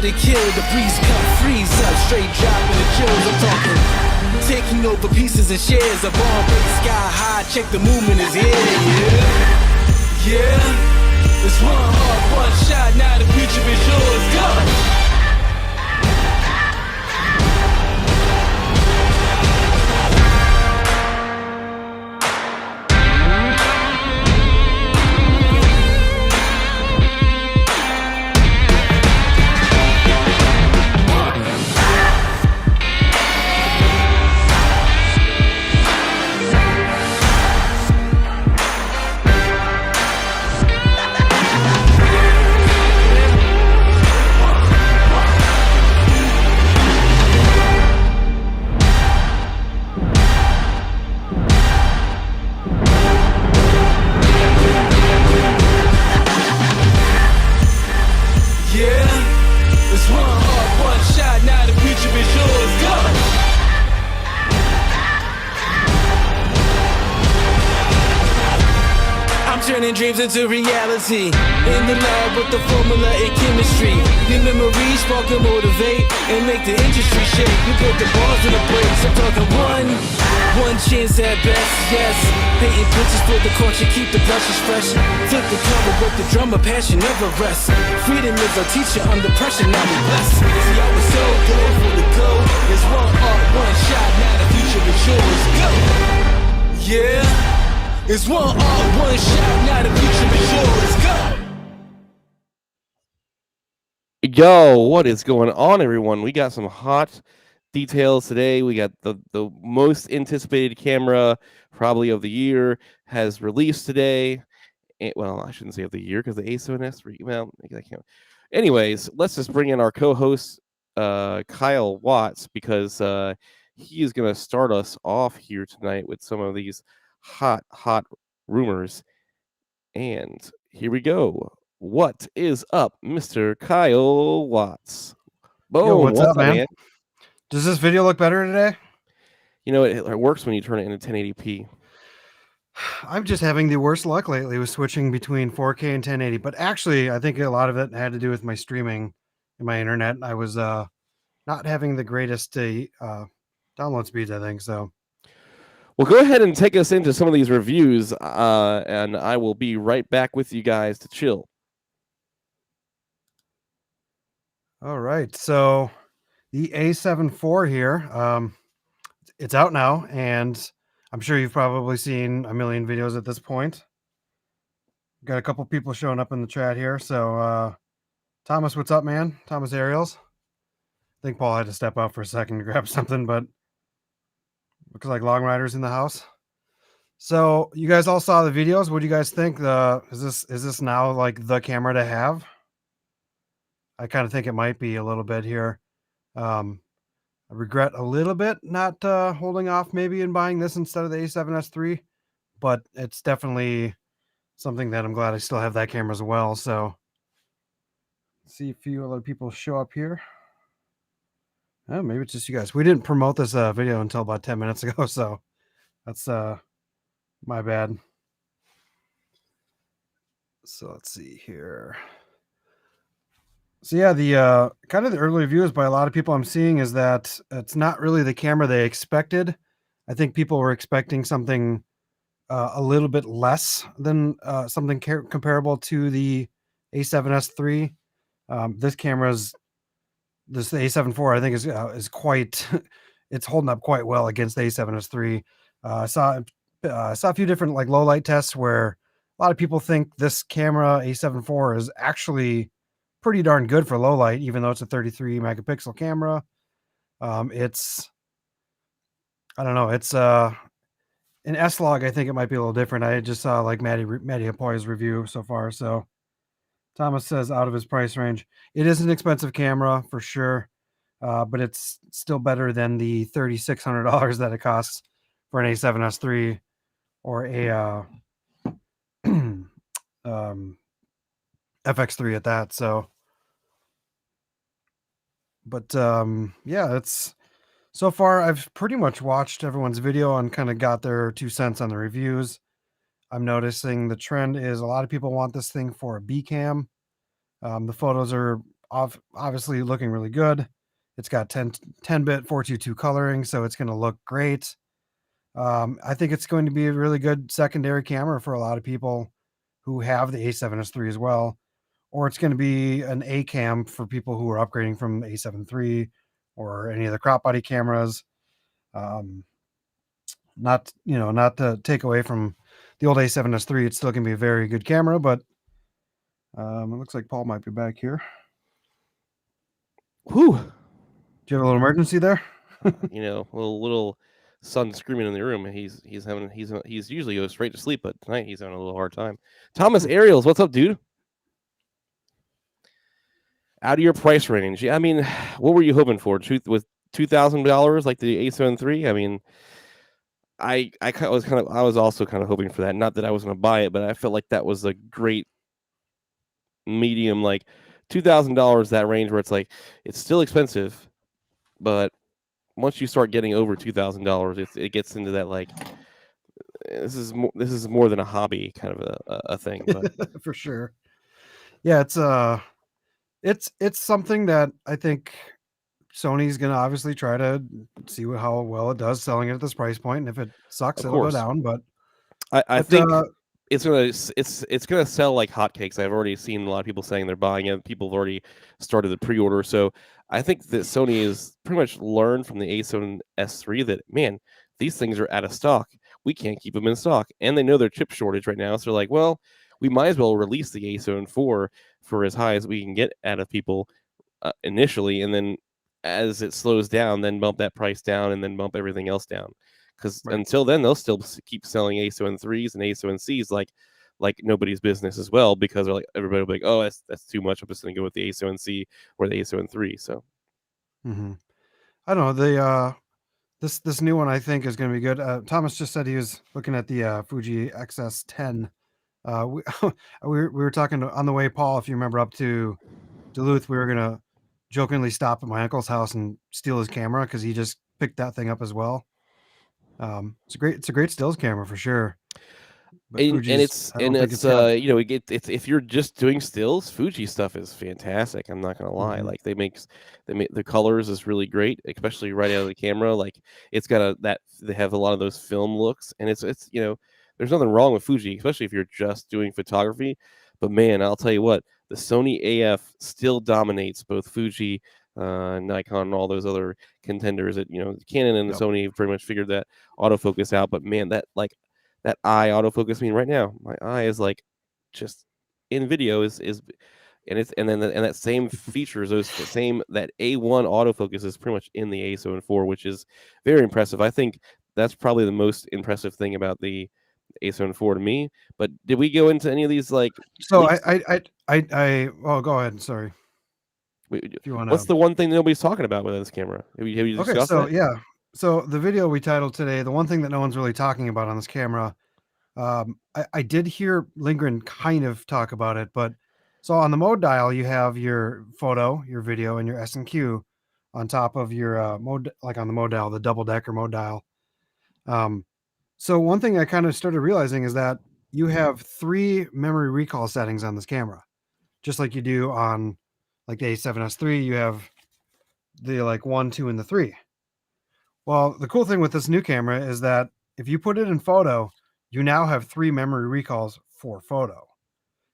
to kill, the breeze come freeze up, straight dropping the chills. I'm talking taking over pieces and shares, a bomb break sky high, check the movement is here, yeah. It's one heart, one shot, now the future is yours, go! Turning dreams into reality. In the lab with the formula and chemistry. The memories spark and motivate and make the industry shake. We put the bars in the brakes. I'm talking one chance at best, yes. Painting pictures for the culture, keep the brushes fresh. Flip the cover with the drummer, passion never rests. Freedom is our teacher under pressure, now we blessed. See, I was so good for the go. There's one art, one shot, now the future is yours. Go! Yeah. It's one art, one shot, now the future is yours. Go! Yo, what is going on, everyone? We got some hot details today. We got the most anticipated camera probably of the year has released today. Well, I shouldn't say of the year because the A7S, well, I can't. Anyways, let's just bring in our co-host, Kyle Watts, because he is going to start us off here tonight with some of these hot rumors. And here we go. What is up, Mr. Kyle Watts? Boom. Yo, what's up, man? Does this video look better today? You know, it works when you turn it into 1080p. I'm just having the worst luck lately with switching between 4K and 1080. But actually, I think a lot of it had to do with my streaming and my internet. I was not having the greatest download speeds, I think. So, well, go ahead and take us into some of these reviews, and I will be right back with you guys to chill. All right. So the A7 IV here, it's out now, and I'm sure you've probably seen a million videos at this point. Got a couple people showing up in the chat here. So, Thomas, what's up, man? Thomas Ariels. I think Paul had to step out for a second to grab something, but looks like Long Rider's in the house. So you guys all saw the videos. What do you guys think? Is this now like the camera to have? I kind of think it might be a little bit here. I regret a little bit not holding off maybe and buying this instead of the A7S III, but it's definitely something that I'm glad I still have that camera as well. So let's see a few other people show up here. Oh, maybe it's just you guys. We didn't promote this video until about 10 minutes ago, so that's my bad. So let's see here. So yeah, the kind of the early reviews by a lot of people I'm seeing is that it's not really the camera they expected. I think people were expecting something a little bit less than something comparable to the A7S III. This A7 IV, I think, is quite. It's holding up quite well against the A7S III. I saw a few different like low light tests where a lot of people think this camera A7 IV is actually pretty darn good for low light, even though it's a 33 megapixel camera. It's, I don't know, it's in S-Log, I think it might be a little different. I just saw like Matty Hapoy's review so far. So Thomas says out of his price range. It is an expensive camera for sure, but it's still better than the $3,600 that it costs for an A7S III or a FX3 at that. So, but yeah, it's so far I've pretty much watched everyone's video and kind of got their 2 cents on the reviews. I'm noticing the trend is a lot of people want this thing for a B cam. The photos are obviously looking really good. It's got 10-bit 422 coloring, so it's going to look great. I think it's going to be a really good secondary camera for a lot of people who have the A7S III as well, or it's going to be an A cam for people who are upgrading from A7 III or any of the crop body cameras. Not to take away from the old A7S III, it's still going to be a very good camera, but it looks like Paul might be back here. Whew. Do you have a little emergency there? Little son screaming in the room. He's usually goes straight to sleep, but tonight he's having a little hard time. Thomas Ariels, what's up, dude? Out of your price range, yeah. I mean, what were you hoping for? With $2,000 like the A7 III? I mean, I was also kind of hoping for that. Not that I was going to buy it, but I felt like that was a great medium, like $2,000, that range where it's like it's still expensive, but once you start getting over $2,000, it gets into that like this is more than a hobby kind of a thing. But for sure, yeah, it's something that I think Sony's gonna obviously try to see how well it does selling it at this price point, and if it sucks, Of it'll go course. down. But I think it's gonna sell like hotcakes. I've already seen a lot of people saying they're buying it. People have already started the pre-order. So I think that Sony is pretty much learned from the A7S III that, man, these things are out of stock. We can't keep them in stock, and they know their chip shortage right now. So they're like, well, we might as well release the A7 IV for as high as we can get out of people initially, and then as it slows down, then bump that price down, and then bump everything else down. Because until then, they'll still keep selling A7 IIIs and A7 Cs like nobody's business as well, because they're like, everybody will be like, oh, that's too much. I'm just going to go with the A7 C or the A7 III. So I don't know. This new one I think is going to be good. Thomas just said he was looking at the Fuji XS10. We were talking on the way, Paul, if you remember, up to Duluth, we were going to jokingly stop at my uncle's house and steal his camera because he just picked that thing up as well. It's a great stills camera for sure. But it's if you're just doing stills, Fuji stuff is fantastic. I'm not gonna lie. Like they make the colors is really great, especially right out of the camera. Like it's got they have a lot of those film looks, and it's there's nothing wrong with Fuji, especially if you're just doing photography. But man, I'll tell you what, the Sony AF still dominates both Fuji, Nikon, and all those other contenders. That Canon and the Sony pretty much figured that autofocus out. But man, that eye autofocus. I mean, right now my eye is like just in video is and that same features, that A1 autofocus is pretty much in the A7 IV, which is very impressive. I think that's probably the most impressive thing about the A7 IV to me. But did we go into any of these like? So well, go ahead. Sorry. If you want, what's the one thing nobody's talking about with this camera? Have you discussed that? Yeah. So the video we titled today, the one thing that no one's really talking about on this camera, I did hear Lindgren kind of talk about it, but so on the mode dial, you have your photo, your video, and your S&Q on top of your mode, like on the mode dial, the double decker mode dial. So one thing I kind of started realizing is that you have 3 memory recall settings on this camera, just like you do on like the A7S III. You have the like 1, 2, and the 3. Well, the cool thing with this new camera is that if you put it in photo, you now have 3 memory recalls for photo.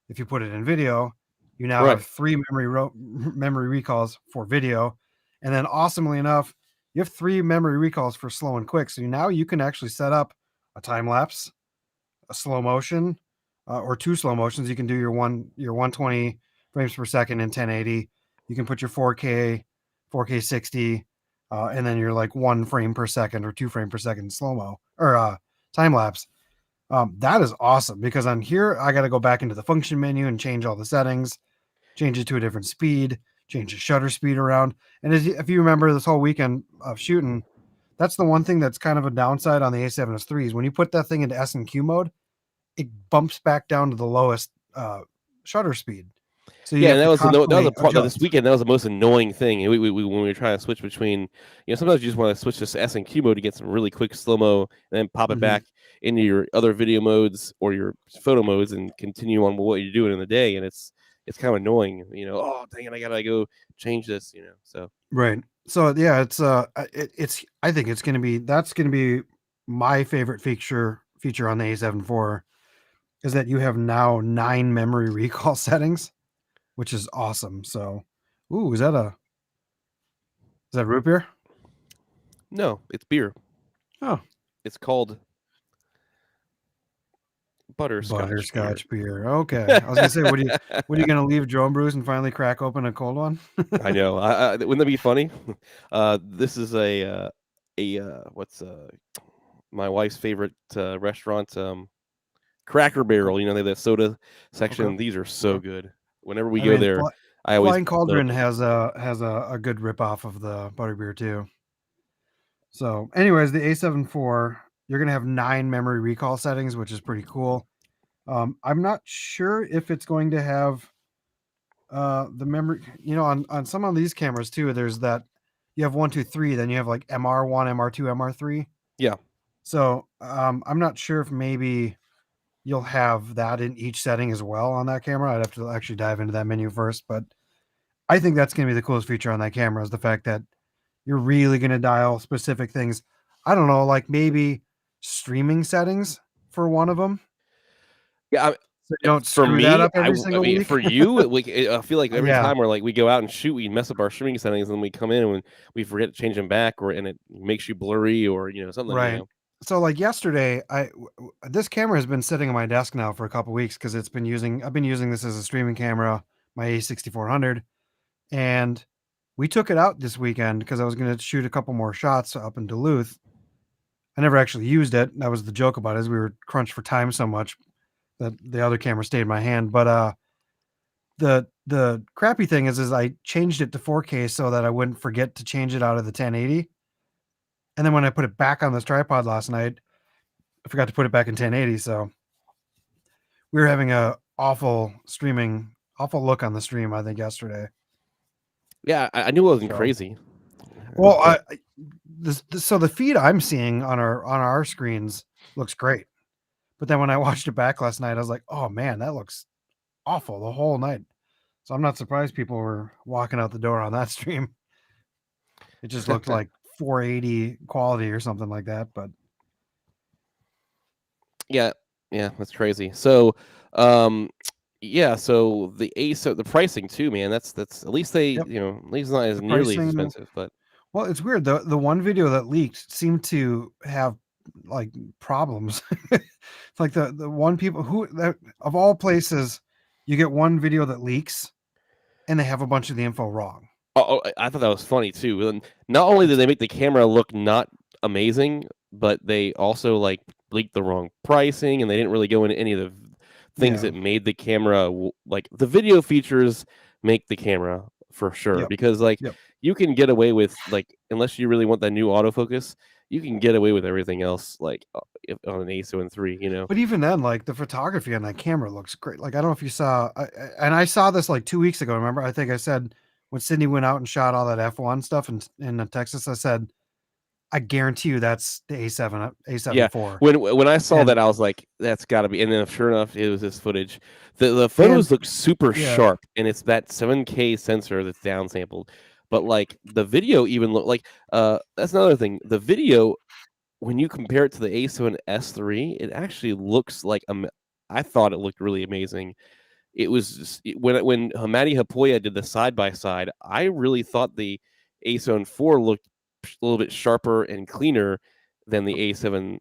If you put it in video, you now have 3 memory recalls for video. And then awesomely enough, you have 3 memory recalls for slow and quick. So now you can actually set up a time lapse, a slow motion, or 2 slow motions. You can do your 120 frames per second in 1080. You can put your 4K 60, and then you're like 1 frame per second or 2 frame per second slow-mo or time lapse. That is awesome, because on here I got to go back into the function menu and change all the settings, change it to a different speed, change the shutter speed around. And if you remember this whole weekend of shooting, that's the one thing that's kind of a downside on the A7S III is when you put that thing into S&Q mode, it bumps back down to the lowest shutter speed. So yeah, and that was a part of this weekend. That was the most annoying thing. We when we were trying to switch between, sometimes you just want to switch to S&Q mode to get some really quick slow mo, and then pop it back into your other video modes or your photo modes and continue on with what you're doing in the day. And it's it's kind of annoying. Oh dang it, I gotta go change this. So Right. So yeah, it's I think that's going to be my favorite feature on the A7 IV is that you have now 9 memory recall settings, which is awesome. So, ooh, is that root beer? no, it's beer. Oh, It's called butterscotch beer. butterscotch beer. Okay. I was gonna say, what are you gonna leave Joe and Brews and finally crack open a cold one? I know. Wouldn't that be funny? This is what's my wife's favorite restaurant, Cracker Barrel. They have that soda section. Okay. These are so Okay. good. Whenever we I go mean, there, I always Flying load up Cauldron those. has a good rip off of the butterbeer too. So, anyways, the A7 IV, you're gonna have 9 memory recall settings, which is pretty cool. I'm not sure if it's going to have the memory. On some of these cameras too, there's that you have 1, 2, 3, then you have like MR1, MR2, MR3. Yeah. So I'm not sure if maybe you'll have that in each setting as well on that camera. I'd have to actually dive into that menu first, but I think that's going to be the coolest feature on that camera is the fact that you're really going to dial specific things. I don't know, like maybe streaming settings for one of them. Yeah. So you don't For screw that me, up every single mean, week. for you, I feel like every Yeah, time we go out and shoot, we mess up our streaming settings, and then we come in and we forget to change them back, and it makes you blurry, or something. right. So like yesterday, this camera has been sitting on my desk now for a couple weeks because I've been using this as a streaming camera, my A6400, and we took it out this weekend because I was going to shoot a couple more shots up in Duluth. I never actually used it. That was the joke about it, is we were crunched for time so much that the other camera stayed in my hand. But the crappy thing is I changed it to 4K so that I wouldn't forget to change it out of the 1080. And then when I put it back on this tripod last night, I forgot to put it back in 1080. So we were having a awful look on the stream, I think, yesterday. Yeah, I knew it wasn't So, crazy. well, so the feed I'm seeing on our screens looks great. But then when I watched it back last night, I was like, oh man, that looks awful the whole night. So I'm not surprised people were walking out the door on that stream. It just looked like 480 quality or something like that. But yeah, that's crazy. So, yeah, so the pricing too, man. That's at least they, yep, at least it's not as the nearly as pricing. expensive, but Well, it's weird. The one video that leaked seemed to have like problems. It's like the one people of all places, you get one video that leaks and they have a bunch of the info wrong. I thought that was funny too. And not only did they make the camera look not amazing, but they also leaked the wrong pricing, and they didn't really go into any of the things Yeah. that made the camera like the video features make the camera for sure. Yep. Because Yep. you can get away with unless you really want that new autofocus, you can get away with everything else on an A7 III. But even then, like the photography on that camera looks great. Like I don't know if you saw, and I saw this like 2 weeks ago. Remember, I think I said when Sydney went out and shot all that F1 stuff in Texas, I said, I guarantee you that's the A7 Yeah, IV. when I saw And that, I was like, "That's got to be." And then, sure enough, it was this footage. The photos look super yeah, sharp, and it's that 7K sensor that's downsampled. But the video even look that's another thing. The video, when you compare it to the A7S III, it actually looks like I thought it looked really amazing. It was just, when Hamadi Hapoya did the side by side, I really thought the A7 IV looked a little bit sharper and cleaner than the A7S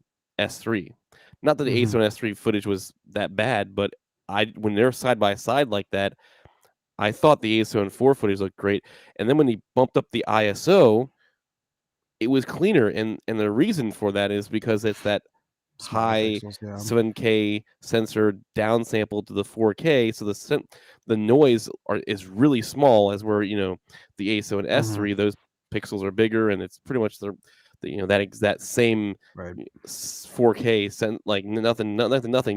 III. Not that the A7S III footage was that bad, but when they're side by side like that, I thought the A7 IV footage looked great. And then when he bumped up the ISO, it was cleaner, and the reason for that is because it's that high pixels, yeah. 7K sensor downsampled to the 4K, so the noise is really small. As where the A7S III, those pixels are bigger, and it's pretty much that same Right. 4K nothing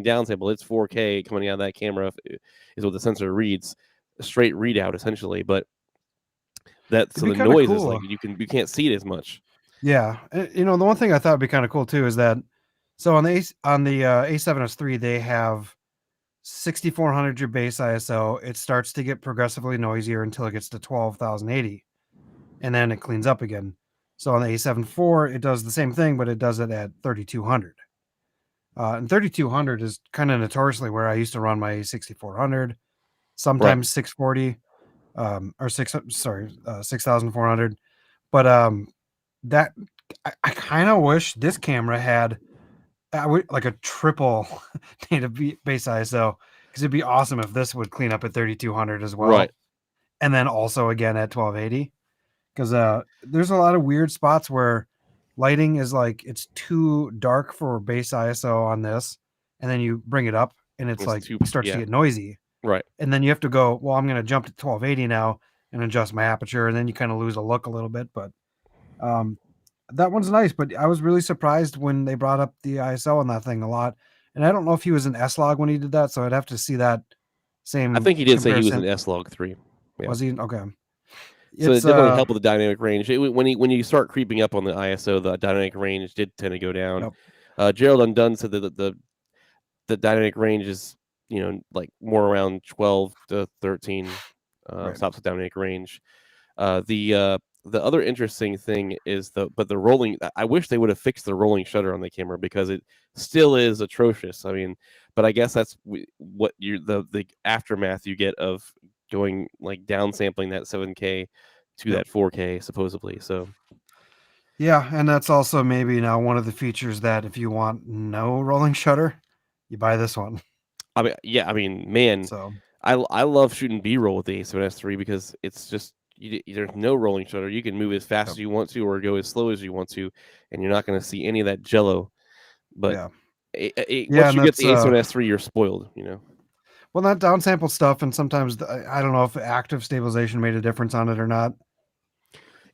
downsample. It's 4K coming out of that camera is what the sensor reads, a straight readout essentially, but the noise cool. is you can't see it as much. Yeah, the one thing I thought would be kind of cool too is that so on the A7S III they have 6400 your base ISO. It starts to get progressively noisier until it gets to 12,080, and then it cleans up again. So on the A7 IV, it does the same thing, but it does it at 3200. And 3200 is kind of notoriously where I used to run my 6400, sometimes 640, or 6400. But that I kind of wish this camera had like a triple native base ISO, because it'd be awesome if this would clean up at 3200 as well, Right. and then also again at 1280, because there's a lot of weird spots where lighting is like it's too dark for base ISO on this, and then you bring it up and it's like too, it starts to get noisy, right. and then you have to go, well, I'm going to jump to 1280 now and adjust my aperture, and then you kind of lose a look a little bit. But that one's nice, but I was really surprised when they brought up the ISO on that thing a lot. And I don't know if he was an S-Log when he did that, so I'd have to see that same I think he did say he was comparison. an S-Log 3. Yeah. Was he? Okay. So it definitely helped with the dynamic range. When you start creeping up on the ISO, the dynamic range did tend to go down. Yep. Gerald Undone said that the dynamic range is, like more around 12 to 13 Right. stops with dynamic range. The other interesting thing is the rolling. I wish they would have fixed the rolling shutter on the camera, because it still is atrocious. I mean, but I guess that's what the aftermath you get of going like downsampling that 7K to that 4K supposedly. So yeah, and that's also maybe now one of the features that if you want no rolling shutter, you buy this one. I mean, man, So I love shooting B-roll with the A7S III, because it's just there's no rolling shutter. You can move as fast as you want to or go as slow as you want to, and you're not going to see any of that jello. But once you get the A7S III, you're spoiled. Well, that downsample stuff, and sometimes I don't know if active stabilization made a difference on it or not.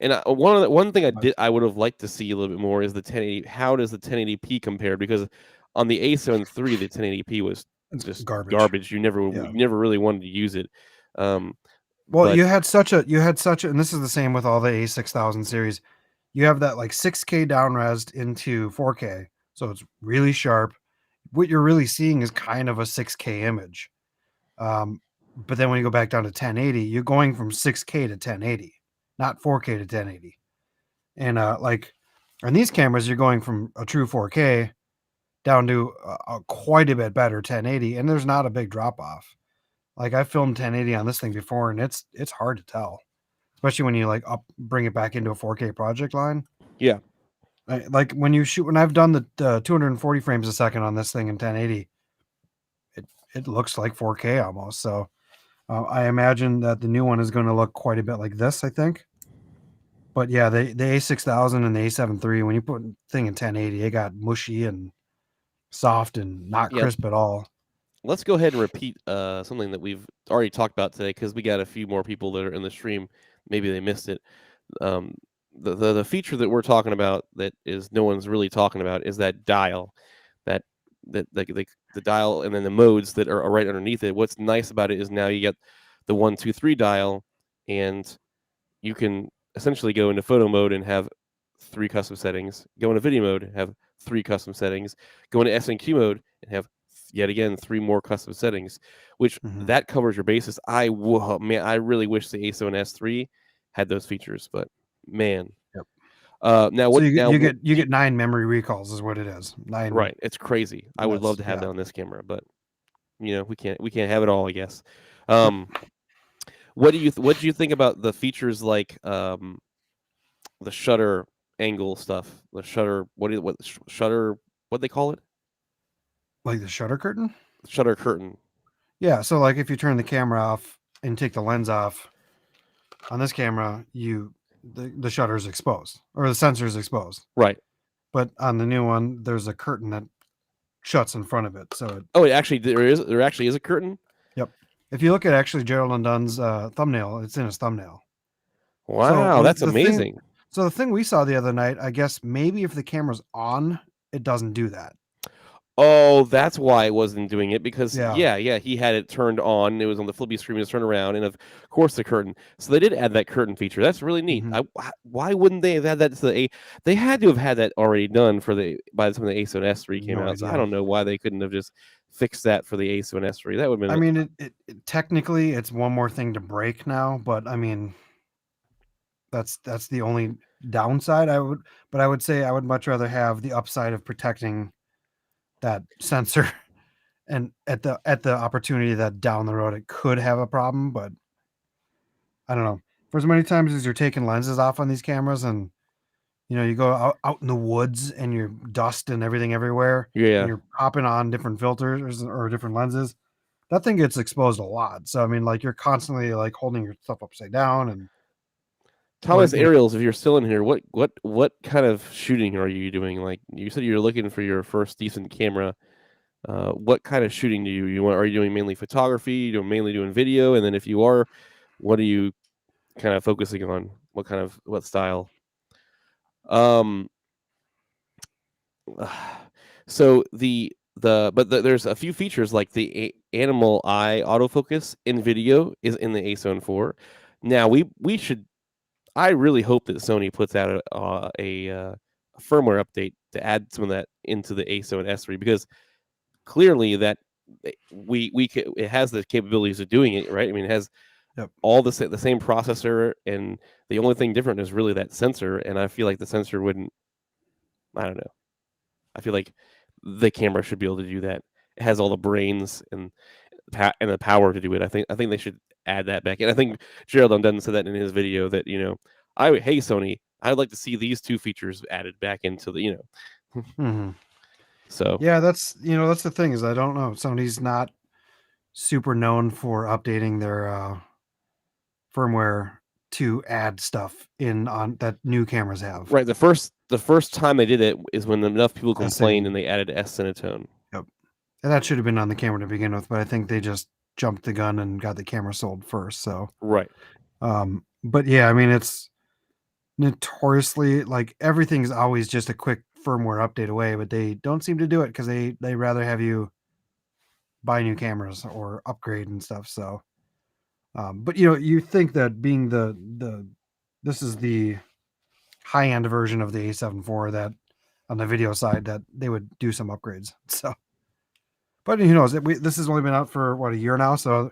And one thing I would have liked to see a little bit more is the 1080. How does the 1080p compare? Because on the A7 III, the 1080p was just garbage. You never really wanted to use it. Well, you had such a, and this is the same with all the A6000 series. You have that like 6K downres into 4K, so it's really sharp. What you're really seeing is kind of a 6K image. But then when you go back down to 1080, you're going from 6K to 1080, not 4K to 1080. And like on these cameras, you're going from a true 4K down to a quite a bit better 1080, and there's not a big drop off. Like I filmed 1080 on this thing before, and it's hard to tell, especially when you like bring it back into a 4K project line. Yeah. Like when I've done the 240 frames a second on this thing in 1080, it looks like 4K almost. So I imagine that the new one is going to look quite a bit like this, I think. But yeah, the A6000 and the A7 III, when you put the thing in 1080, it got mushy and soft and not crisp at all. Let's go ahead and repeat something that we've already talked about today, because we got a few more people that are in the stream. Maybe they missed it. The feature that we're talking about that is no one's really talking about is that dial, that the dial, and then the modes that are right underneath it. What's nice about it is now you get the 1, 2, 3 dial, and you can essentially go into photo mode and have 3 custom settings, go into video mode and have 3 custom settings, go into SNQ mode and have yet again 3 more custom settings, which that covers your bases. I really wish the A7S III had those features, but man. Yep. Now what you get 9 memory recalls is what it is. 9. Right. It's crazy. I would love to have that on this camera, but we can't have it all, I guess. What do you think about the features like the shutter angle stuff? The shutter, what they call it? Like the shutter curtain? Shutter curtain. Yeah, so like if you turn the camera off and take the lens off on this camera, the shutter is exposed, or the sensor is exposed. Right. But on the new one, there's a curtain that shuts in front of it. So there actually is a curtain? Yep. If you look at actually Gerald Undone's thumbnail, it's in his thumbnail. Wow, that's amazing. So the thing we saw the other night, I guess maybe if the camera's on, it doesn't do that. Oh, that's why it wasn't doing it because Yeah. he had it turned on. It was on the flippy screen. It was turned around, and of course the curtain. So they did add that curtain feature. That's really neat. Mhm. Why wouldn't they have had that to the A? They had to have had that already done for the by the time the A7 S3 came No out. So I idea. don't know why they couldn't have just fixed that for the A7 S3. That would have I been. mean, technically it's one more thing to break now, but I mean, that's the only downside. But I would say I would much rather have the upside of protecting that sensor and at the opportunity that down the road it could have a problem. But I don't know. For as many times as you're taking lenses off on these cameras, and you go out in the woods and you're dust and everything everywhere, and Yeah. you're popping on different filters or different lenses, that thing gets exposed a lot. So I mean, like, you're constantly like holding your stuff upside down and Thomas you know, Ariels, if you're still in here, what kind of shooting are you doing? Like you said, you're looking for your first decent camera. What kind of shooting do you want? Are you doing mainly photography? You doing mainly doing video? And then if you are, what are you kind of focusing on? What style? Um, so there's a few features like the animal eye autofocus in video is in the A7 IV. Now we should. I really hope that Sony puts out a firmware update to add some of that into the A7 S3 because clearly that it has the capabilities of doing it, right? I mean, it has yep. all the same processor, and the only thing different is really that sensor. And I feel like the sensor wouldn't. I don't know. I feel like the camera should be able to do that. It has all the brains and the power to do it. I think they should add that back. And I think Gerald Undone said that in his video that hey Sony, I'd like to see these two features added back into the. Mhm. So Yeah, that's the thing is I don't know. Sony's not super known for updating their firmware to add stuff in on that new cameras have. right, the first time they did it is when enough people S complained and and they added S-Cinetone. Yep. And that should have been on the camera to begin with, but I think they just jumped the gun and got the camera sold first. So, Right. but yeah, I mean, it's notoriously like everything's always just a quick firmware update away, but they don't seem to do it because they rather have you buy new cameras or upgrade and stuff. So, but you think that being this is the high end version of the A7 IV that on the video side that they would do some upgrades. So, but who knows? This has only been out for what, a year now, so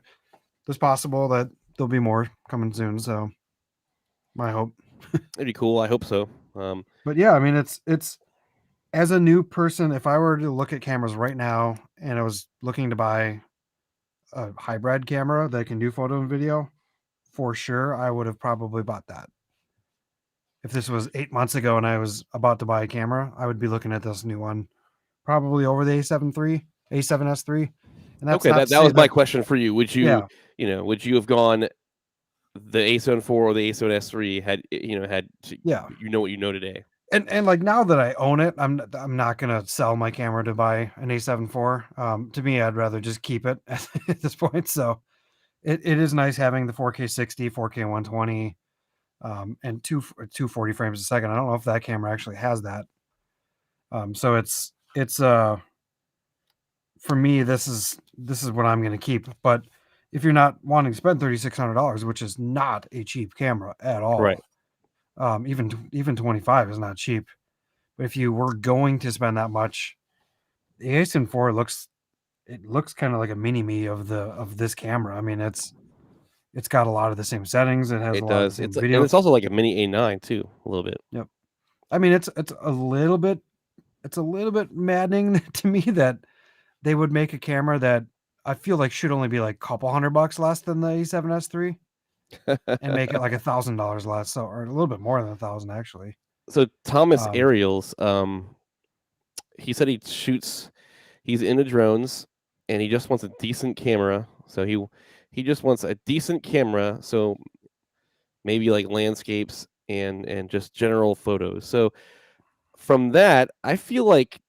it's possible that there'll be more coming soon. So, my hope. It'd be cool. I hope so. But yeah, I mean, it's as a new person, if I were to look at cameras right now and I was looking to buy a hybrid camera that can do photo and video, for sure, I would have probably bought that. If this was 8 months ago and I was about to buy a camera, I would be looking at this new one, probably over the A7S3. And that's Okay, not to that say was my that, question for you. yeah. Would you have gone the A7 IV or the A7 S3 Yeah. what you know today? And like now that I own it, I'm not gonna sell my camera to buy an A7 IV. To me, I'd rather just keep it at this point. So it is nice having the 4K 60, 4K 120, and 240 frames a second. I don't know if that camera actually has that. So it's for me, this is what I'm gonna keep. But if you're not wanting to spend $3,600, which is not a cheap camera at Right. all, even 25 is not cheap. But if you were going to spend that much, the A7 IV looks kind of like a mini me of this camera. I mean, it's got a lot of the same settings. It has a It lot of the does. same And video. it's also like a mini A9 too, a little bit. Yep. I mean, it's a little bit maddening to me that they would make a camera that I feel like should only be like a couple $100 less than the A7S3 and make it like $1,000 less, so, or a little bit more than 1,000 actually. So Thomas Um, Ariels, he said he's into drones and he just wants a decent camera. So he just wants a decent camera. So maybe like landscapes and just general photos. So from that, I feel like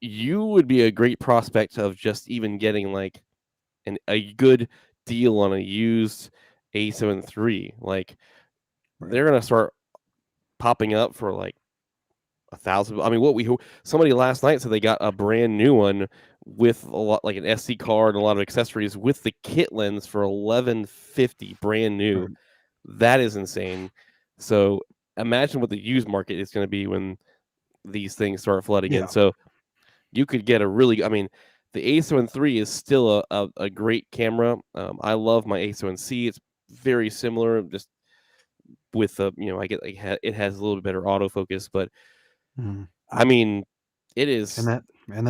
you would be a great prospect of just even getting like a good deal on a used A7 III. Like Right. they're gonna start popping up for like 1,000. I mean, somebody last night said they got a brand new one with a lot, like an SD card and a lot of accessories with the kit lens for $1,150, brand new. Right. That is insane. So imagine what the used market is going to be when these things start flooding in. Yeah. So you could get a really, I mean, the A7 III is still a great camera. I love my A7C. It's very similar, just with it has a little bit better autofocus, but Mhm. I mean, And that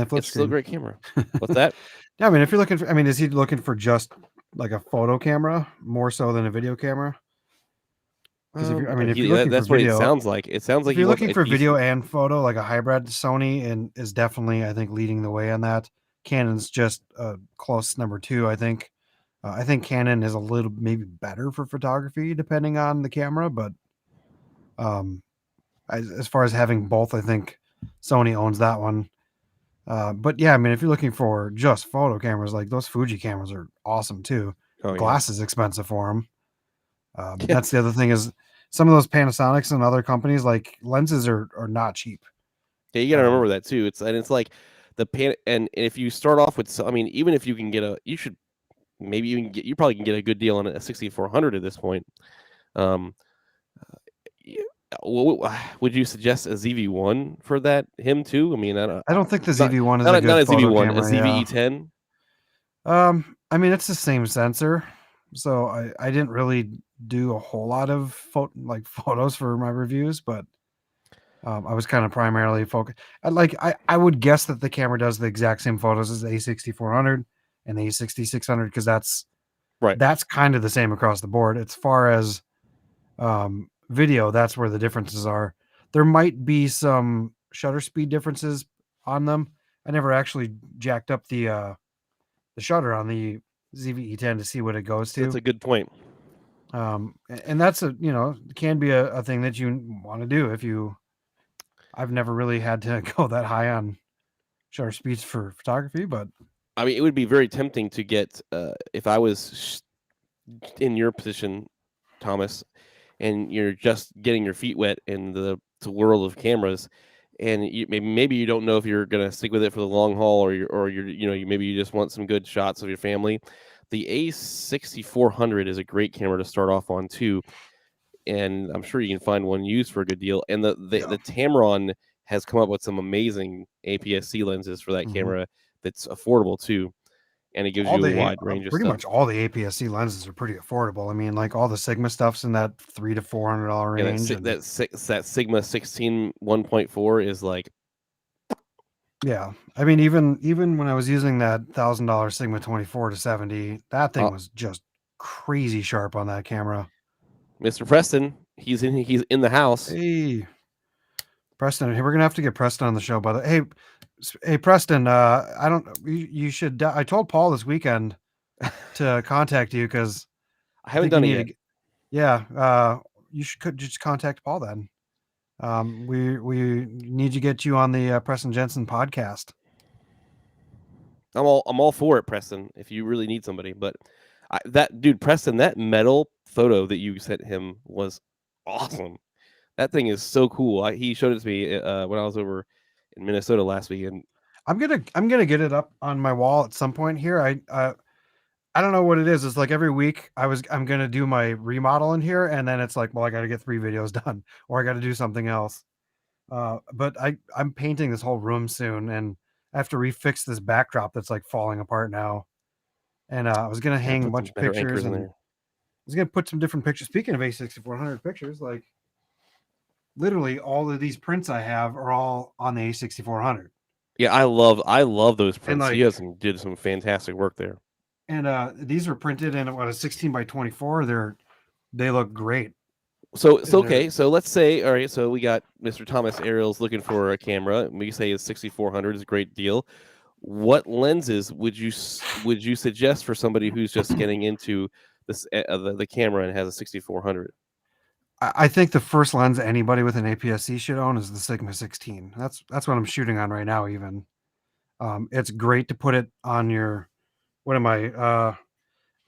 flip it's still a screen. great camera. What's that? Yeah, I mean, if you're looking for, I mean, is he looking for just like a photo camera more so than a video camera? Because if you're looking for That's what it video, sounds like. It sounds like if he you're wants looking a for video decent. and photo, like a hybrid, Sony and is definitely, I think, leading the way on that. Canon's just a close number two, I think. I think Canon is a little maybe better for photography depending on the camera, but um, as far as having both, I think Sony owns that one. But yeah, I mean, if you're looking for just photo cameras, like those Fuji cameras are awesome too. Oh yeah, Glass is expensive for them. yeah, That's the other thing is some of those Panasonics and other companies, like lenses are not cheap. yeah. You got to Um, remember that too. It's like the pan, and if you start off with, I mean, even if you can get you should maybe you probably can get a good deal on a 6400 at this point. Um, yeah, would you suggest a ZV1 for him too? I mean, I don't think the not ZV-1 is a not good a photo ZV1, a camera. Yeah. ZVE10. I mean, it's the same sensor, so I didn't really do a whole lot of photos for my reviews, but I was kind of primarily focused. I would guess that the camera does the exact same photos as the A6400 and the A6600 because Right. that's kind of the same across the board. As far as video, that's where the differences are. There might be some shutter speed differences on them. I never actually jacked up the shutter on the ZVE10 to see what it goes That's to. a good point. And that's can be a thing that you want to do if you. I've never really had to go that high on shutter speeds for photography, but I mean, it would be very tempting to get if I was in your position, Thomas, and you're just getting your feet wet in the world of cameras, and maybe you don't know if you're gonna stick with it for the long haul, maybe you just want some good shots of your family. The A6400 is a great camera to start off on too, and I'm sure you can find one used for a good deal. And the Tamron has come up with some amazing APS-C lenses for that Mhm. camera that's affordable too, and it gives all you a the wide range of pretty stuff. much all the APS-C lenses are pretty affordable. I mean, like all the Sigma stuff's in that $300 to $400 Yeah, range, and that Sigma 16 1.4 is like, yeah, I mean, even when I was using that $1,000 Sigma 24-70, that thing was just crazy sharp on that camera. Mr. Preston. He's in the house. Hey, Preston, hey, we're gonna have to get Preston on the show. By the hey, Preston, I don't. You should. I told Paul this weekend to contact you because I I haven't think you done it need yet. to. You could just contact Paul then. We need to get you on the Preston Jensen podcast. I'm all for it, Preston. If you really need somebody, but that dude, Preston, that metal photo that you sent him was awesome. That thing is so cool. He showed it to me when I was over in Minnesota last week, and I'm gonna get it up on my wall at some point here. I don't know what it is. It's like every week I'm gonna do my remodel in here, and then it's like, well, I got to get 3 videos done, or I got to do something else. But I'm painting this whole room soon, and I have to refix this backdrop that's like falling apart now. And I was gonna gotta hang a put some bunch of better pictures, anchors in and I there. was gonna put some different pictures. Speaking of A6400 pictures, like literally all of these prints I have are all on the A6400, Yeah, I love those and prints. like Did some fantastic work there. and these are printed in what a 16 by 24. They look great. So And they're okay. So let's say, all right. So we got Mr. Thomas Ariels looking for a camera. We say his 6400 is a great deal. What lenses would you suggest for somebody who's just getting into this the camera and has a 6400? I think the first lens anybody with an APS-C should own is the Sigma 16. That's what I'm shooting on right now. Even it's great to put it on your. What am I?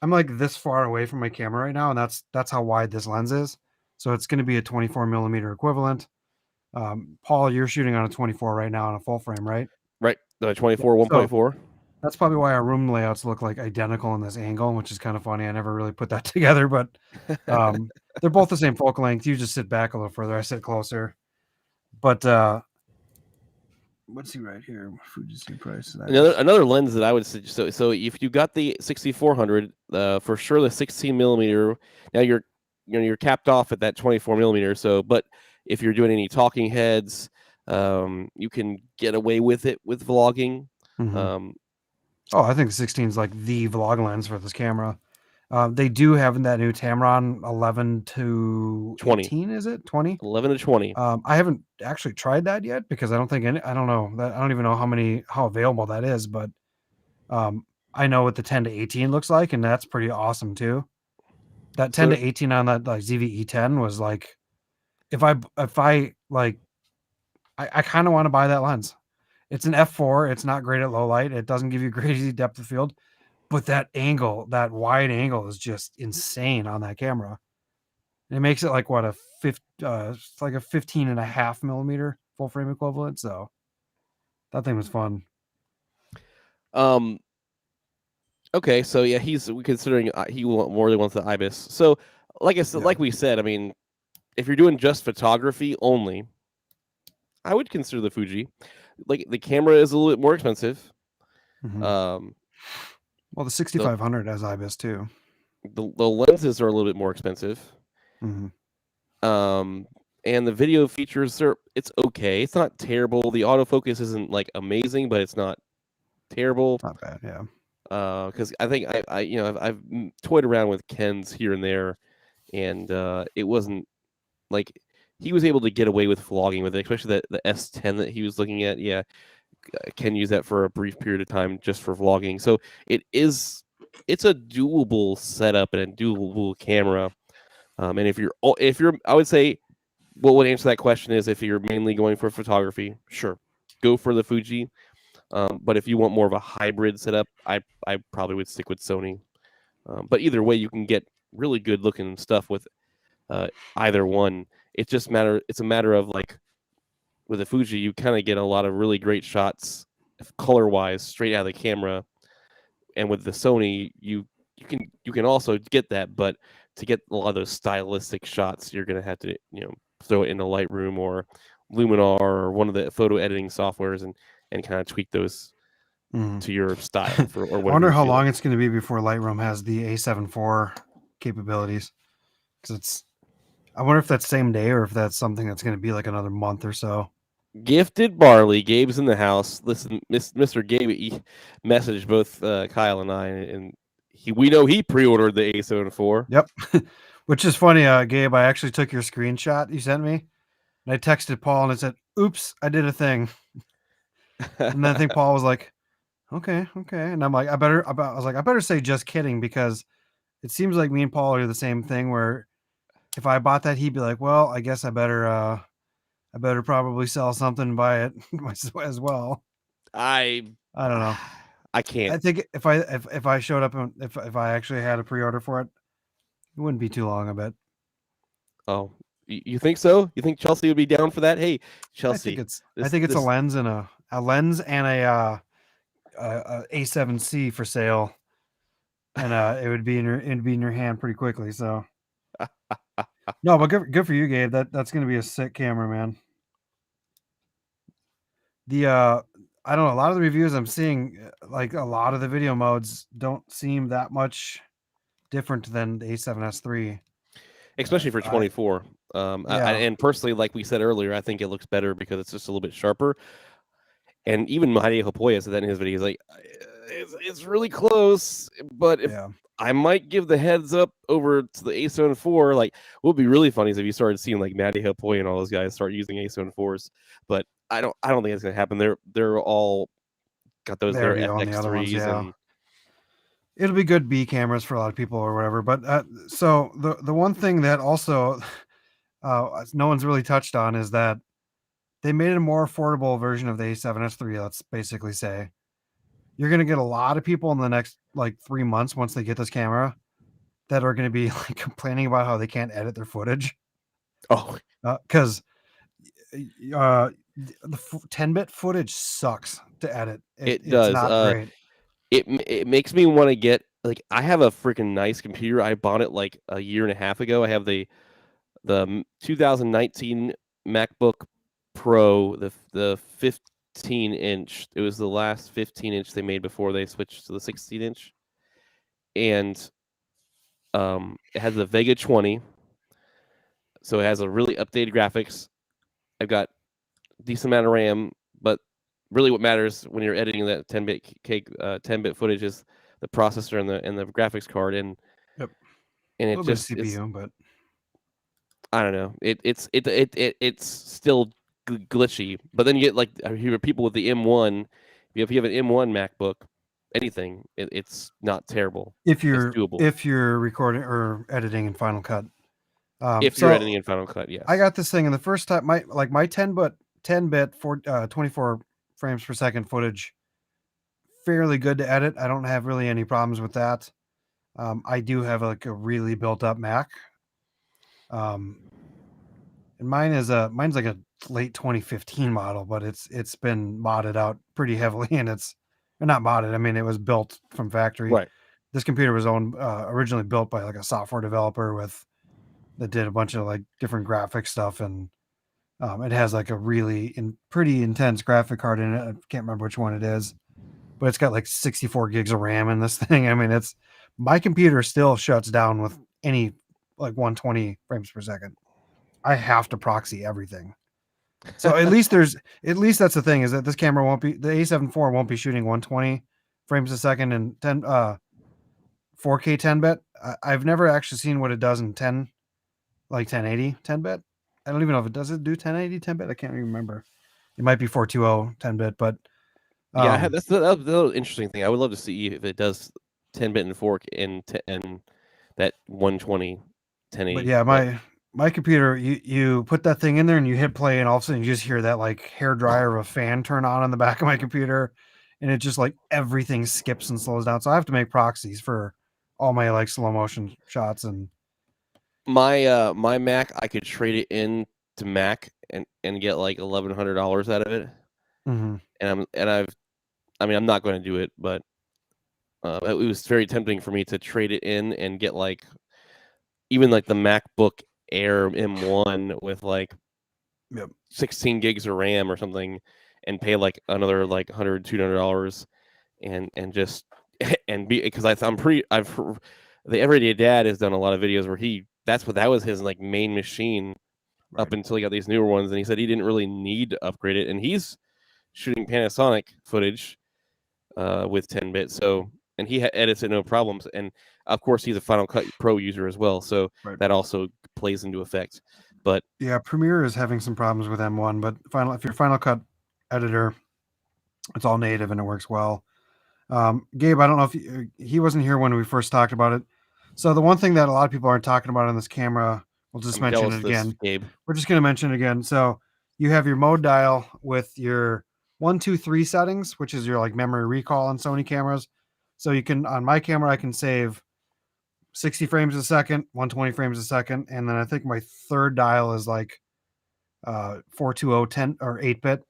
I'm like this far away from my camera right now, and that's how wide this lens is. So it's going to be a 24 millimeter equivalent. Paul, you're shooting on a 24 right now on a full frame, right? Right. The 24 So 1.4. that's probably why our room layouts look like identical in this angle, which is kind of funny. I never really put that together, but they're both the same focal length. You just sit back a little further. I sit closer. But let's see right here. Fujifilm price. Another lens that I would suggest. So if you got the 6400, for sure the 16 millimeter. Now you're capped off at that 24 millimeter. So, but if you're doing any talking heads, you can get away with it with vlogging. Mm-hmm. I think the 16 is like the vlog lens for this camera. They do have that new Tamron 11 to 20. 18, is it 20? 11 to 20. I haven't actually tried that yet because I don't think I don't know that I don't even know how available that is, but I know what the 10 to 18 looks like, and that's pretty awesome too. That 10 to 18 on that like ZV-E10 was like, if I like, I kind of want to buy that lens. It's an f4. It's not great at low light. It doesn't give you crazy depth of field, but that angle, that wide angle, is just insane on that camera. It makes it like what it's like a 15.5 millimeter full frame equivalent. So that thing was fun. Okay, so yeah, he's considering he more than wants the IBIS. So, like I said, like we said, I mean, if you're doing just photography only, I would consider the Fuji. Like the camera is a little bit more expensive. Mm-hmm. Well, the 6500 has IBIS too. The lenses are a little bit more expensive. Mm-hmm. And the video features it's okay. It's not terrible. The autofocus isn't like amazing, but it's not terrible. Not bad, yeah. Because I think I've toyed around with Ken's here and there, and it wasn't like he was able to get away with vlogging with it, especially the S10 that he was looking at. Yeah, Ken used that for a brief period of time just for vlogging. So it's a doable setup and a doable camera. And if you're, I would say, what would answer that question is if you're mainly going for photography, sure, go for the Fuji. But if you want more of a hybrid setup, I probably would stick with Sony. But either way, you can get really good looking stuff with either one. It's a matter of like with the Fuji, you kind of get a lot of really great shots color wise straight out of the camera, and with the Sony, you can also get that, but to get a lot of those stylistic shots, you're gonna have to throw it in a Lightroom or Luminar or one of the photo editing softwares and kind of tweak those to your style. I wonder how long it's going to be before Lightroom has the A7 IV capabilities. Because I wonder if that's same day or if that's something that's going to be like another month or so. Gifted Barley, Gabe's in the house. Listen, Mr. Gabe, he messaged both Kyle and I, and we know he pre-ordered the A7 IV. Yep, which is funny, Gabe. I actually took your screenshot you sent me, and I texted Paul and I said, "Oops, I did a thing." And then I think Paul was like, okay. And I'm like, I better say just kidding, because it seems like me and Paul are the same thing, where if I bought that, he'd be like, well, I guess I better probably sell something and buy it as well. I don't know. I can't. I think if I showed up and if I actually had a pre-order for it, it wouldn't be too long, I bet. Oh, you think so? You think Chelsea would be down for that? Hey, Chelsea. I think it's a lens and a a A7C for sale, and it would be in your hand pretty quickly. So no, but good for you, Gabe. That's going to be a sick camera, man. I don't know, a lot of the reviews I'm seeing, like a lot of the video modes don't seem that much different than the A7S III, especially for 24. And personally, like we said earlier, I think it looks better because it's just a little bit sharper. And even Mahdi Hopoya said that in his video. He's like, it's really close, but if I might give the heads up over to the A7 IV. Like, what would be really funny is if you started seeing like Mahdi Hopoya and all those guys start using A7 IVs. But I don't think it's gonna happen. They're all got those their FX3s and it'll be good B cameras for a lot of people or whatever. But so the one thing that also no one's really touched on is that they made a more affordable version of the A7S III. Let's basically say you're going to get a lot of people in the next like 3 months once they get this camera that are going to be like complaining about how they can't edit their footage. Oh, because the 10-bit footage sucks to edit. It It's does. not great. It makes me want to get like I have a freaking nice computer. I bought it like a year and a half ago. I have the 2019 MacBook Pro, the 15-inch. It was the last 15-inch they made before they switched to the 16-inch, and it has the Vega 20, so it has a really updated graphics. I've got decent amount of RAM, but really what matters when you're editing that 10-bit footage is the processor and the graphics card, and Yep. and A it little bit of just is, CPU, but I don't know. It's still glitchy, but then you get like I hear people with the M1. If you have an M1 MacBook, anything, it's not terrible. if It's you're doable recording or editing in Final Cut. if you're So editing in Final Cut. Yes, I got this thing, and the first time my 10-bit for 24 frames per second footage, fairly good to edit. I don't have really any problems with that. I do have like a really built up Mac. And mine's like a late 2015 model, but it's been modded out pretty heavily, and it's or not modded. I mean, it was built from factory. right. This computer was originally built by like a software developer that did a bunch of like different graphic stuff, and it has like a really pretty intense graphic card in it. I can't remember which one it is, but it's got like 64 gigs of RAM in this thing. I mean, my computer still shuts down with any like 120 frames per second. I have to proxy everything. So at least that's the thing, is that this camera won't be, the A7 IV won't be shooting 120 frames a second and 4K 10-bit. I've never actually seen what it does in 1080 10-bit. I don't even know if it does do 1080 10-bit. I can't even remember. It might be 420 10-bit, but Yeah, that's the interesting thing. I would love to see if it does 10-bit and 4K and that 120 1080. But yeah, my computer, you put that thing in there and you hit play, and all of a sudden you just hear that like hair dryer of a fan turn on the back of my computer, and it just like everything skips and slows down. So I have to make proxies for all my like slow motion shots. And my Mac, I could trade it in to Mac and get like $1,100 out of it. Mhm. I'm not going to do it, but it was very tempting for me to trade it in and get like even like the MacBook Air M1 with like Yep. 16 gigs of RAM or something, and pay like another like $100 $200 and just and be, because the Everyday Dad has done a lot of videos where that was his like main machine up until he got these newer ones, and he said he didn't really need to upgrade it, and he's shooting Panasonic footage with 10-bit, so, and he edits it no problems, and of course he's a Final Cut Pro user as well, so that also plays into effect. But yeah, Premiere is having some problems with M1, but if you're Final Cut editor, it's all native and it works well. Gabe, I don't know if he wasn't here when we first talked about it. So the one thing that a lot of people aren't talking about on this camera, we'll just mention it again. Gabe. We're just going to mention it again. So you have your mode dial with your 1, 2, 3 settings, which is your like memory recall on Sony cameras. So you can, on my camera, I can save 60 frames a second, 120 frames a second, and then I think my third dial is like 420 10 or 8-bit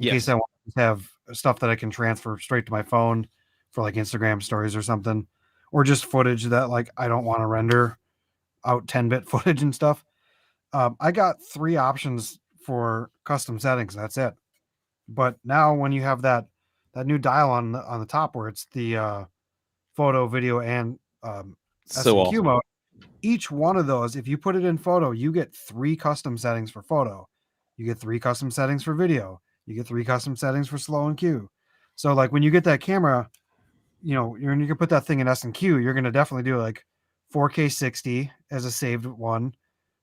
in case I want to have stuff that I can transfer straight to my phone for like Instagram stories or something, or just footage that like I don't want to render out 10-bit footage and stuff. I got 3 options for custom settings. That's it. But now when you have that new dial on the top where it's the photo, video, and so SNQ awesome. mode, each one of those, if you put it in photo, you get 3 custom settings for photo. You get 3 custom settings for video. You get 3 custom settings for slow and Q. So like when you get that camera, you can put that thing in S&Q, you're going to definitely do like 4K 60 as a saved one.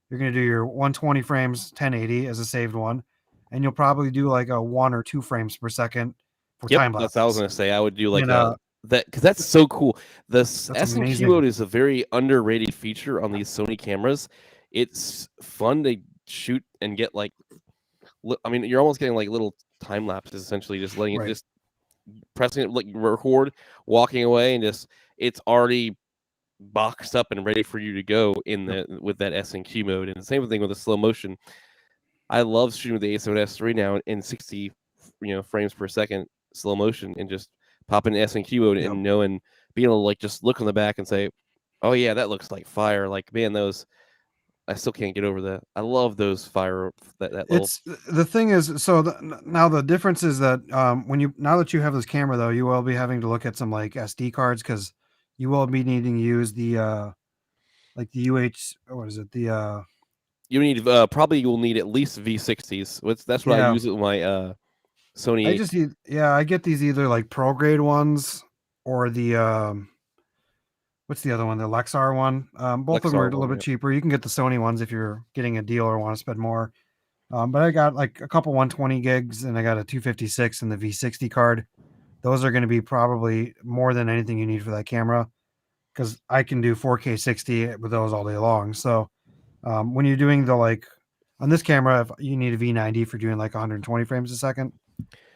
You're going to do your 120 frames 1080 as a saved one. And you'll probably do like a 1 or 2 frames per second for time lapse. That's what I was going to say. I would do like that, because that's so cool. The S&Q mode is a very underrated feature on these Sony cameras. It's fun to shoot and get like, I mean, you're almost getting like little time lapses, essentially, just letting it, just pressing it, like record, walking away, and just it's already boxed up and ready for you to go with that S&Q mode. And the same thing with the slow motion. I love shooting with the A7S III now in 60 frames per second slow motion and just popping S&Q mode Yep. and knowing, being able to like just look on the back and say, oh yeah, that looks like fire. Like, man, those, I still can't get over that. I love those fire, that little. It's the thing is, so now the difference is that now that you have this camera though, you will be having to look at some like SD cards because you will be needing to use the like the what is it, the You need probably you'll need at least V60s. That's what I yeah. use with my Sony. I just need, yeah, I get these either like pro grade ones or the what's the other one, the Lexar one. Both of them are Lexar a little one, bit yeah. cheaper. You can get the Sony ones if you're getting a deal or want to spend more. But I got like a couple 120 gigs and I got a 256 and the V60 card. Those are going to be probably more than anything you need for that camera because I can do 4K 60 with those all day long. So when you're doing the like on this camera, if you need a V90 for doing like 120 frames a second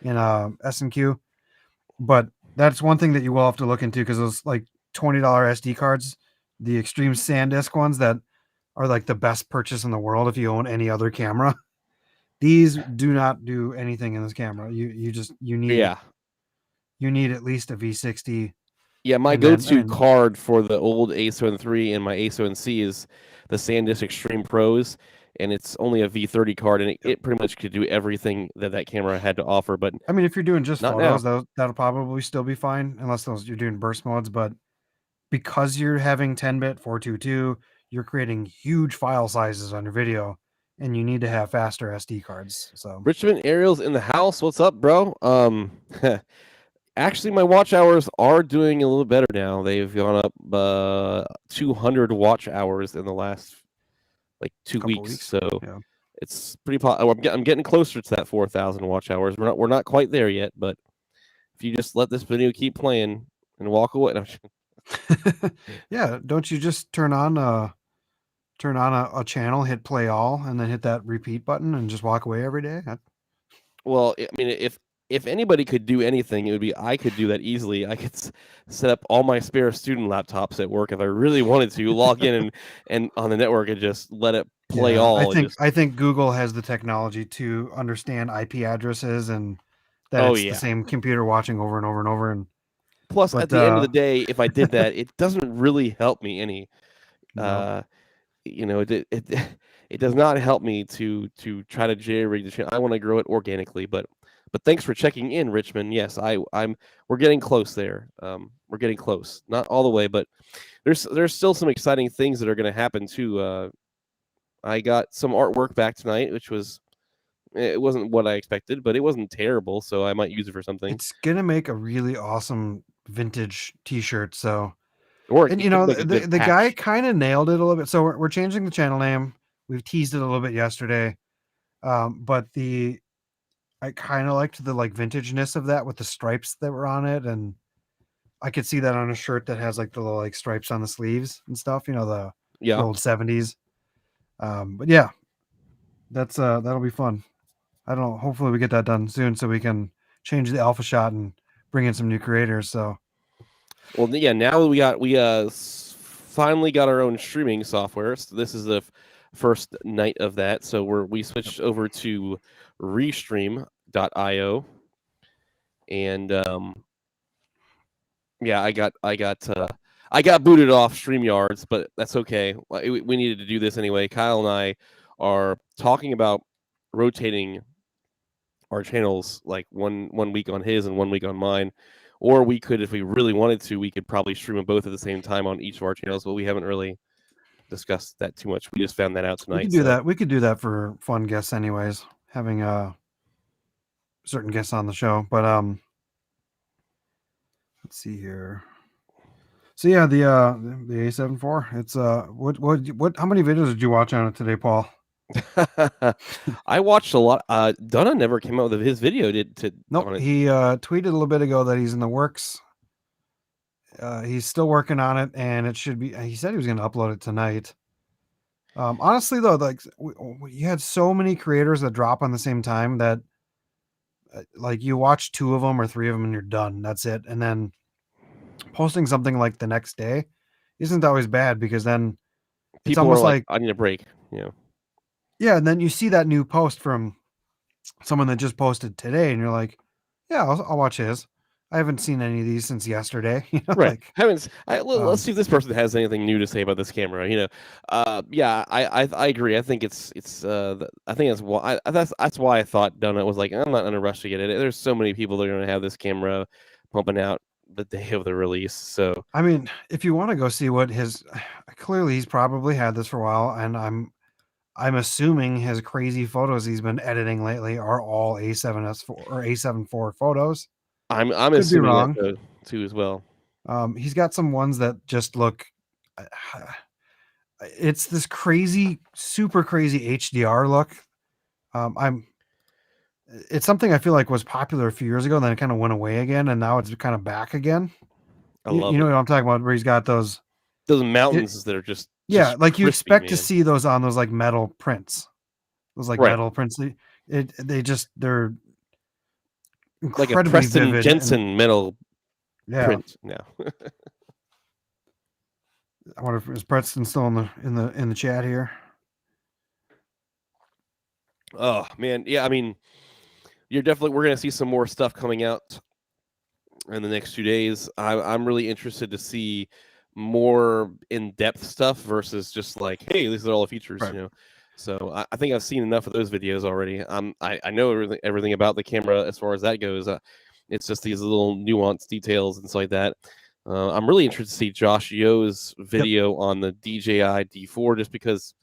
in S&Q. But that's one thing that you will have to look into because those like $20 SD cards, the extreme SanDisk ones that are like the best purchase in the world if you own any other camera. These do not do anything in this camera. You Yeah, need at least a V60 yeah. My and then go-to card for the old A7 III and my A7C is the SanDisk Extreme Pros, and it's only a V30 card, and it pretty much could do everything that camera had to offer. But I mean, if you're doing just not photos, now. that'll probably still be fine unless you're doing burst modes. But because you're having 10-bit 422, you're creating huge file sizes on your video, and you need to have faster SD cards. So Richmond Ariel's in the house. What's up, bro? Actually, my watch hours are doing a little better now. They've gone up 200 watch hours in the last like 2 couple weeks. weeks. So Yeah. it's pretty. I'm getting closer to that 4,000 watch hours. We're not quite there yet, but if you just let this video keep playing and walk away, Yeah, don't you just turn on a channel, hit play all, and then hit that repeat button and just walk away every day? well, I mean, if anybody could do anything, it would be I could do that easily. I could set up all my spare student laptops at work if I really wanted to, log in and on the network and just let it play Yeah, all. I think Google has the technology to understand IP addresses and that Oh it's the yeah. same computer watching over and over and over. And Plus, at but the end of the day, if I did that, it doesn't really help me any. no, It does not help me to try to jerry the channel. I want to grow it organically, but thanks for checking in, Richmond. Yes, we're getting close there. We're getting close, not all the way, but there's still some exciting things that are going to happen too. I got some artwork back tonight, which it wasn't what I expected, but it wasn't terrible, so I might use it for something. it's gonna make a really awesome vintage T-shirt. So, Or and it could make a good the guy patch. kind of nailed it a little bit. So we're changing the channel name. We've teased it a little bit yesterday, but I kind of liked the like vintageness of that with the stripes that were on it, and I could see that on a shirt that has like the little like stripes on the sleeves and stuff. The Yeah. old 70s. But yeah, that'll be fun. I don't know. Hopefully we get that done soon so we can change the alpha shot and bring in some new creators. So Well, yeah. Now finally got our own streaming software. So this is the first night of that. So we switched over to Restream.io, and yeah, I got booted off StreamYards, but that's okay. We needed to do this anyway. Kyle and I are talking about rotating our channels, like one week on his and 1 week on mine, or we could, if we really wanted to, we could probably stream them both at the same time on each of our channels. But we haven't really discussed that too much. We just found that out tonight. we could do that. We could do that for fun guests, anyways. Having certain guests on the show, but let's see here. So yeah, the A7 IV. It's what? How many videos did you watch on it today, Paul? I watched a lot. Dunna never came out with his video. Nope. He tweeted a little bit ago that he's in the works. He's still working on it, and it should be. He said he was going to upload it tonight. Honestly, though, like you had so many creators that drop on the same time that, like, you watch 2 of them or 3 of them and you're done. That's it. And then posting something like the next day isn't always bad because then people almost are like, like I need a break. Yeah, and then you see that new post from someone that just posted today, and you're like, yeah, I'll watch his. I haven't seen any of these since yesterday. Right. Like, Let's see if this person has anything new to say about this camera. Yeah, I agree. I think I think that's why I thought Donut was like, I'm not in a rush to get it. There's so many people that are going to have this camera pumping out the day of the release. So I mean, if you want to go see what his, clearly he's probably had this for a while, and I'm assuming his crazy photos he's been editing lately are all A7S4 or A7 IV photos. I'm Could be assuming that wrong. too as well. He's got some ones that just look. It's this crazy, super crazy HDR look. I'm. It's something I feel like was popular a few years ago, and then it kind of went away again, and now it's kind of back again. I You love know it. what I'm talking about? Where he's got those. Those It, mountains that are yeah, just like you crispy, expect to man. see those on those like metal prints. Those like Right. metal prints. They're Like a incredibly Preston vivid, and Jensen metal yeah. print now. I wonder if is Preston still in the chat here. Oh man, yeah. I mean, we're gonna see some more stuff coming out in the next 2 days. I'm really interested to see more in-depth stuff versus just like, hey, these are all the features, Right. So I think I've seen enough of those videos already. I know everything about the camera as far as that goes. It's just these little nuanced details and stuff like that. I'm really interested to see Josh Yo's Yep. video on the DJI D4 just because,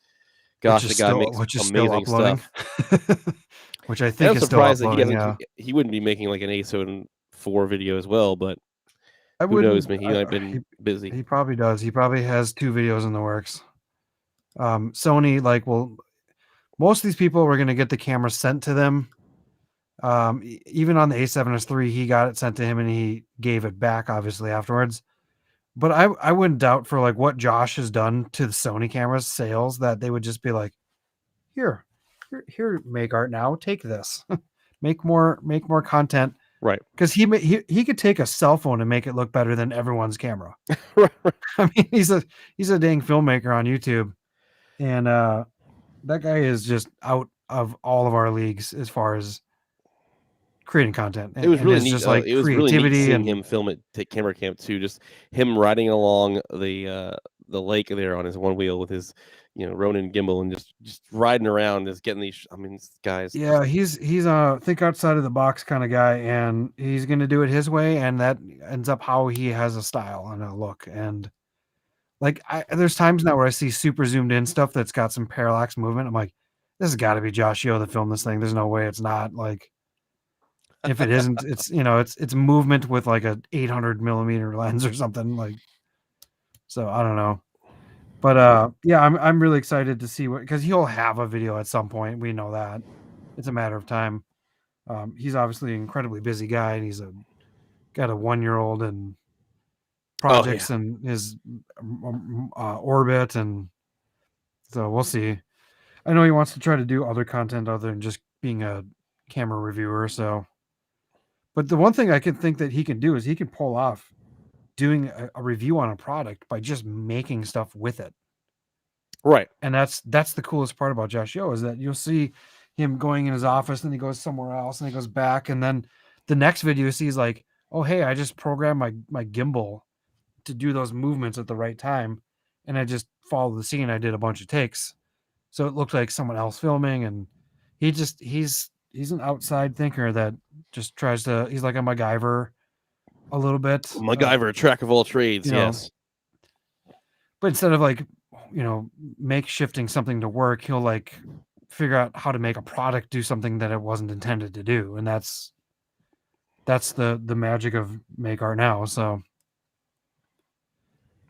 gosh, the guy makes Which is still amazing uploading. stuff. Which I And think I'm is still surprised that uploading. Yeah. he wouldn't be making like an ASO 4 video as well, but I who knows? wouldn't. Man, he might have been busy. He probably does. He probably has 2 videos in the works. Sony, like, well, most of these people were going to get the camera sent to them. Even on the A7S3, he got it sent to him and he gave it back, obviously, afterwards. But I wouldn't doubt for like what Josh has done to the Sony cameras sales that they would just be like, here, make art now. Take this, make more content. Right. Because he could take a cell phone and make it look better than everyone's camera. Right. I mean, he's a dang filmmaker on YouTube, and that guy is just out of all of our leagues as far as creating content It was and really his neat. just like It was really neat creativity seeing and him film it, take camera camp too. Just him riding along the lake there on his one wheel with his Ronin gimbal and just riding around, just getting these. I mean, this guy's yeah, he's a think outside of the box kind of guy, and he's gonna do it his way, and that ends up how he has a style and a look. And like there's times now where I see super zoomed in stuff that's got some parallax movement. I'm like, this has got to be Josh Yo that filmed this thing. There's no way it's not. Like, if it isn't, it's it's movement with like a 800 millimeter lens or something. Like, so I don't know. But yeah, I'm really excited to see what, because he'll have a video at some point. We know that. It's a matter of time. He's obviously an incredibly busy guy, and he's got a 1-year-old and oh yeah. projects in his orbit, and so we'll see. I know he wants to try to do other content other than just being a camera reviewer. So, but the one thing I can think that he can do is he can pull off doing a review on a product by just making stuff with it. Right. And that's the coolest part about Josh Yo, is that you'll see him going in his office and he goes somewhere else and he goes back, and then the next video you see is like, oh hey, I just programmed my gimbal to do those movements at the right time, and I just followed the scene. I did a bunch of takes, so it looked like someone else filming. And he's an outside thinker that just tries to, he's like a MacGyver a little bit, MacGyver, a track of all trades. you know, Yes. but instead of like, make shifting something to work, he'll like figure out how to make a product do something that it wasn't intended to do. And that's the magic of make art now. So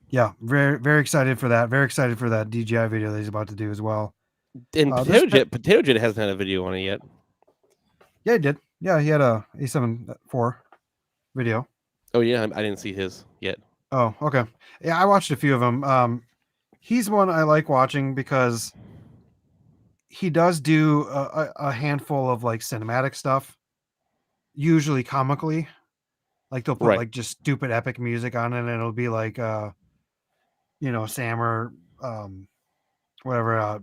yeah, very, very excited for that. Very excited for that DJI video that he's about to do as well. And This Potato Jet hasn't had a video on it yet. Yeah, he did. Yeah, he had a A7 IV video. Oh yeah, I didn't see his yet. Oh, okay. Yeah, I watched a few of them. He's one I like watching because he does do a handful of like cinematic stuff, usually comically. Like they'll put Right. like just stupid epic music on it, and it'll be like Sam or whatever,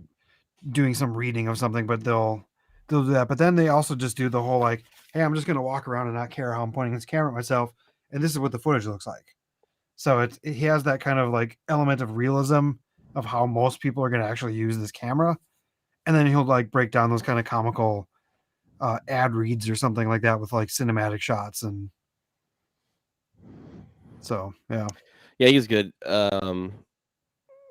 doing some reading of something, but they'll do that. But then they also just do the whole like, hey, I'm just gonna walk around and not care how I'm pointing this camera at myself, and this is what the footage looks like. So he has that kind of like element of realism of how most people are gonna actually use this camera, and then he'll like break down those kind of comical ad reads or something like that with like cinematic shots, and so yeah. Yeah, he's good.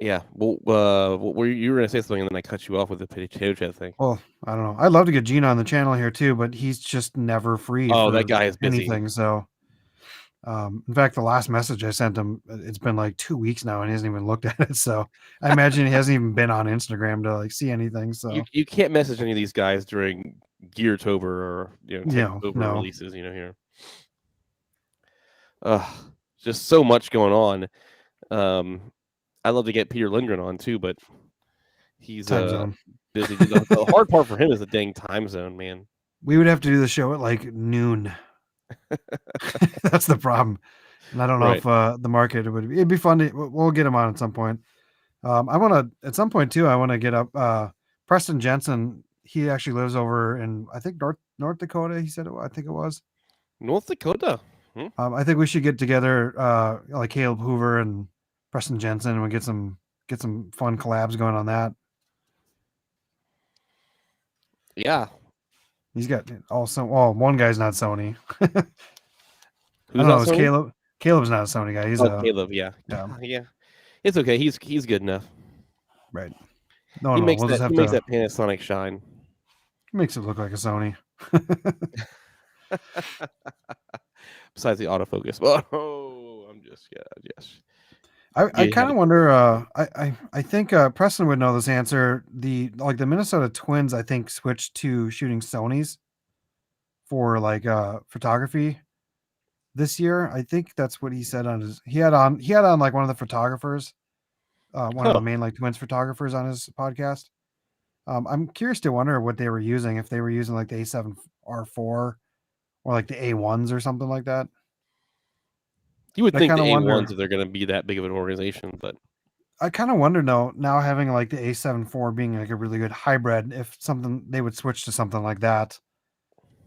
Yeah. Well, you were gonna say something, and then I cut you off with the potato chip thing. Well, I don't know. I'd love to get Gina on the channel here too, but he's just never free Oh, that for guy is busy. anything. So, in fact, the last message I sent him, it's been like 2 weeks now, and he hasn't even looked at it. So, I imagine he hasn't even been on Instagram to like see anything. So, You can't message any of these guys during Geartober or Techtober no. releases. Here. Just so much going on. I'd love to get Peter Lindgren on too, but he's Time zone. busy. The hard part for him is the dang time zone, man. We would have to do the show at like noon. That's the problem. And I don't know Right. if the market it'd be fun to, we'll get him on at some point. I want to at some point too. I want to get up Preston Jensen. He actually lives over in I think North Dakota. He said I think it was North Dakota. I think we should get together like Caleb Hoover and Preston Jensen, and we get some fun collabs going on that. Yeah. He's got also one guy's not Sony. Who's not Sony? Caleb. Caleb's not a Sony guy. He's Caleb. Yeah. It's okay. He's good enough. Right. He makes that Panasonic shine. Makes it look like a Sony. Besides the autofocus. Oh, I'm just yes. I kind of wonder. I think Preston would know this answer. The Minnesota Twins, I think, switched to shooting Sonys for like photography this year. I think that's what he said on his. He had on like one of the photographers, one of the main like Twins photographers on his podcast. I'm curious to wonder what they were using. If they were using like the A7R4 or like the A1s or something like that. You would think the A1s if they're going to be that big of an organization, but I kind of wonder now having like the A7 IV being like a really good hybrid, if something they would switch to something like that.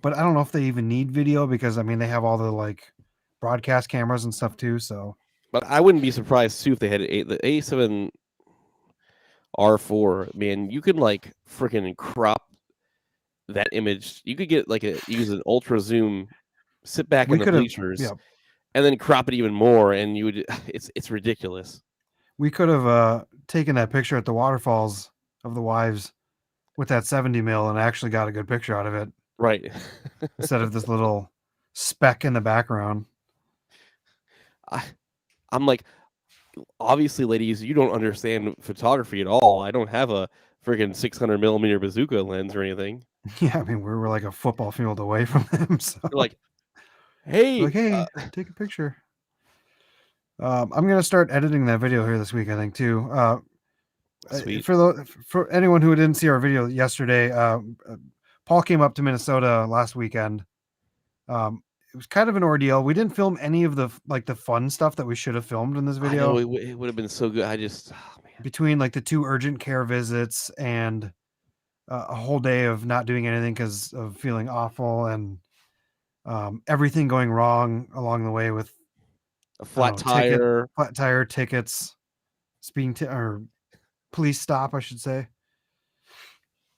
But I don't know if they even need video because I mean they have all the like broadcast cameras and stuff too. So, but I wouldn't be surprised too if they had the A7R4. Man, you could like freaking crop that image. You could get like use an ultra zoom, sit back in the bleachers. And then crop it even more, and you would. It's ridiculous. We could have taken that picture at the waterfalls of the wives with that 70 mil and actually got a good picture out of it. Right. Instead of this little speck in the background. I'm like, obviously, ladies, you don't understand photography at all. I don't have a freaking 600 millimeter bazooka lens or anything. Yeah, I mean, we were like a football field away from them. So. They're like, hey, take a picture. I'm gonna start editing that video here this week, I think too. Sweet. For anyone who didn't see our video yesterday, Paul came up to Minnesota last weekend. It was kind of an ordeal. We didn't film any of the fun stuff that we should have filmed in this video. I know, it would have been so good. Between like the 2 urgent care visits and a whole day of not doing anything because of feeling awful and everything going wrong along the way with a flat tire tickets, or police stop, I should say.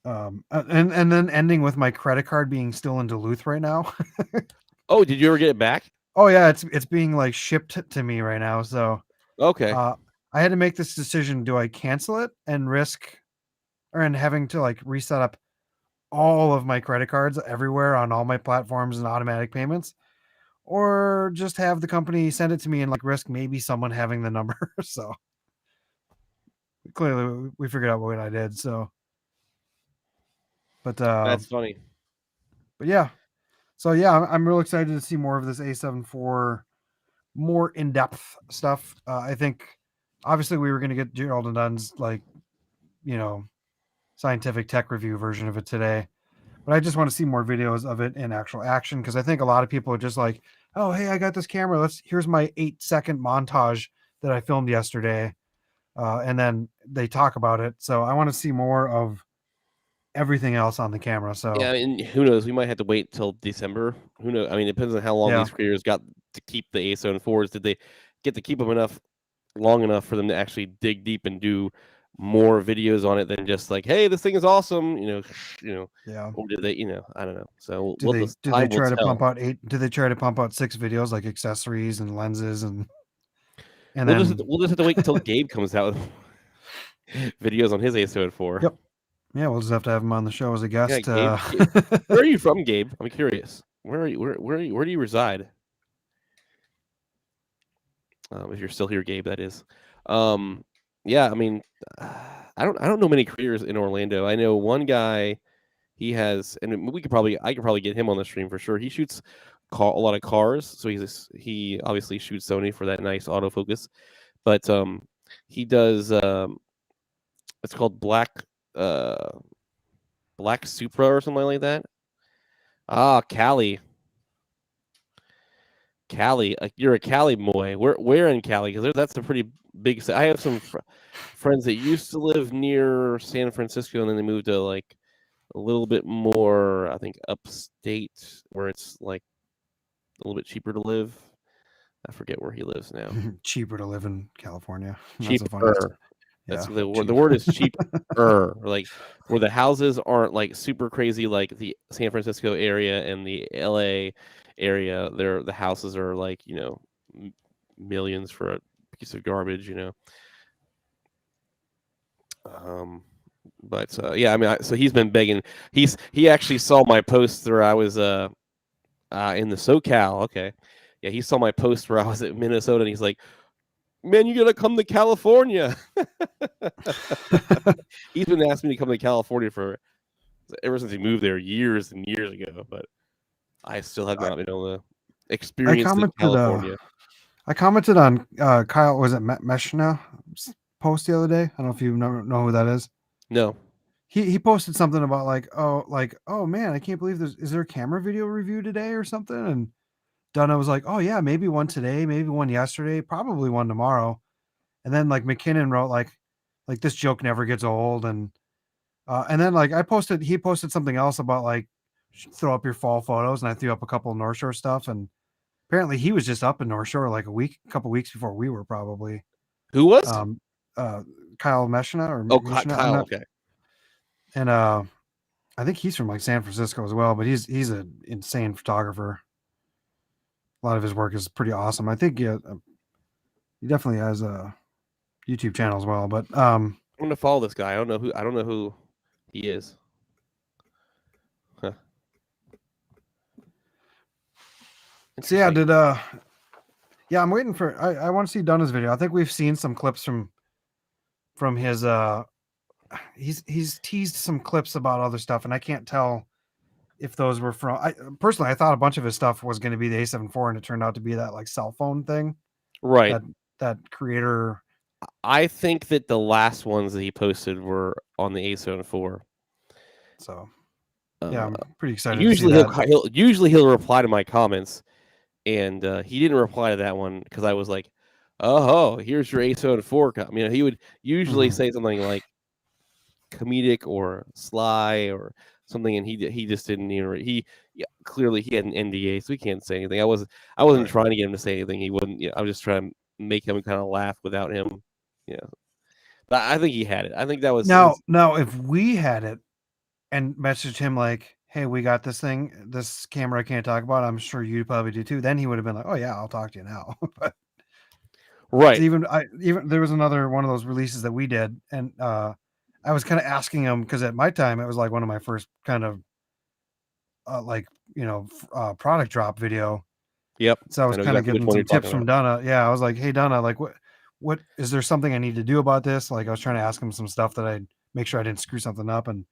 And then ending with my credit card being still in Duluth right now. Oh, did you ever get it back? Oh yeah, it's being like shipped to me right now. So okay, I had to make this decision: do I cancel it and risk, and having to like reset up all of my credit cards everywhere on all my platforms and automatic payments, or just have the company send it to me and like risk maybe someone having the number? So clearly we figured out what I did. So, but that's funny. But yeah, so yeah, I'm real excited to see more of this A7 IV, more in-depth stuff. I think obviously we were going to get Gerald and Dunn's like, scientific tech review version of it today, but I just want to see more videos of it in actual action, because I think a lot of people are just like, oh hey, I got this camera, here's my 8-second montage that I filmed yesterday, and then they talk about it. So I want to see more of everything else on the camera. So Yeah, and who knows? We might have to wait till December. Who knows? I mean, it depends on how long yeah. these creators got to keep the A7 IVs. Did they get to keep them long enough for them to actually dig deep and do more videos on it than just like, hey, this thing is awesome, Yeah. or did they, I don't know. So Do they time will try to pump tell. out 6 videos like accessories and lenses and We'll then just have to wait until Gabe comes out with videos on his A7 IV. Yep. Yeah, we'll just have to have him on the show as a Yeah, guest. Gabe. Where are you from, Gabe? I'm curious. Where are you? Where do you reside? If you're still here, Gabe, that is. Yeah, I mean, I don't know many creators in Orlando. I know one guy. He has, and I could probably get him on the stream for sure. He shoots a lot of cars, so he obviously shoots Sony for that nice autofocus. But he does. It's called Black Supra or something like that. Ah, Cali. You're a Cali boy. Where in Cali? Because that's a pretty big. I have some friends that used to live near San Francisco, and then they moved to like a little bit more, I think, upstate, where it's like a little bit cheaper to live. I forget where he lives now. Cheaper to live in California. Cheaper. That's Yeah, the word. The word is cheaper. Like where the houses aren't like super crazy, like the San Francisco area and the LA area. The houses are like millions for a piece of garbage. But yeah, I mean, so he's been begging. He actually saw my post where I was in the SoCal. Okay, yeah, he saw my post where I was at Minnesota, and he's like, "Man, you gotta come to California." He's been asking me to come to California ever since he moved there years and years ago, but I still have not been able to experience California. I commented on Kyle, was it Meshna post the other day? I don't know if you know who that is. No. He posted something about oh man, I can't believe is there a camera video review today or something? And Donna was like, oh yeah, maybe one today, maybe one yesterday, probably one tomorrow. And then like McKinnon wrote like this joke never gets old, and then like he posted something else about like throw up your fall photos, and I threw up a couple of North Shore stuff, and apparently he was just up in North Shore like a couple weeks before we were probably. Who was? Kyle Meshna or Meshna? Kyle, okay. And I think he's from like San Francisco as well, but he's an insane photographer. A lot of his work is pretty awesome. I think he definitely has a YouTube channel as well. But I'm gonna follow this guy. I don't know who he is. Huh. So yeah, I'm waiting for. I want to see Donna's video. I think we've seen some clips from his. He's teased some clips about other stuff, and I can't tell if those were from. Personally, I thought a bunch of his stuff was going to be the A7 IV, and it turned out to be that like cell phone thing. Right. That creator. I think that the last ones that he posted were on the A7 IV. So yeah, I'm pretty excited. Usually he'll reply to my comments, and he didn't reply to that one because I was like, "Oh, here's your A7 IV." He would usually say something like comedic or sly or something, and he just didn't even. Clearly he had an NDA, so he can't say anything. I wasn't trying to get him to say anything. He wouldn't. I was just trying to make him kind of laugh without him. But I think he had it. I think that was now. If we had it and messaged him like, "Hey, we got this thing, this camera I can't talk about," I'm sure you probably do too. Then he would have been like, "Oh yeah, I'll talk to you now." But right. Even there was another one of those releases that we did, and I was kind of asking him because at my time it was like one of my first kind of product drop video. Yep. So I was kind of getting some tips from Donna. Yeah, I was like, "Hey Donna, like what is there something I need to do about this?" Like I was trying to ask him some stuff that I'd make sure I didn't screw something up, and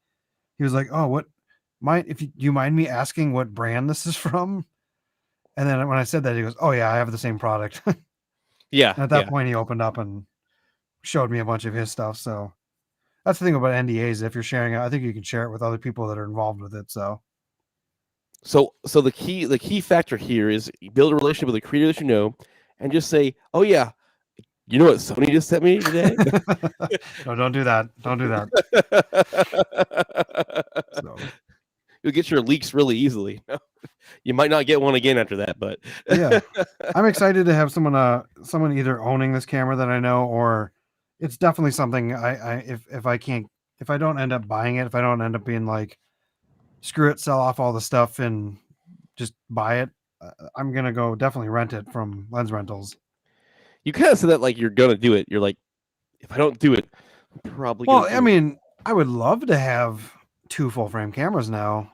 he was like, "Oh, do you mind me asking what brand this is from?" And then when I said that, he goes, "Oh yeah, I have the same product." Yeah. And at that point, he opened up and showed me a bunch of his stuff. So that's the thing about NDAs. If you're sharing it, I think you can share it with other people that are involved with it. So the key factor here is you build a relationship with a creator that you know, and just say, "Oh yeah, You know what Sony just sent me today? No, don't do that. Don't do that. So You'll get your leaks really easily. You might not get one again after that, but yeah, I'm excited to have someone either owning this camera that I know, or it's definitely something if I don't end up buying it, if I don't end up being like, screw it, sell off all the stuff and just buy it, I'm gonna go definitely rent it from Lens Rentals. you kind of said that like you're gonna do it. You're like, if I don't do it, I'm probably Well, gonna do I mean, I would love to have 2 full frame cameras now,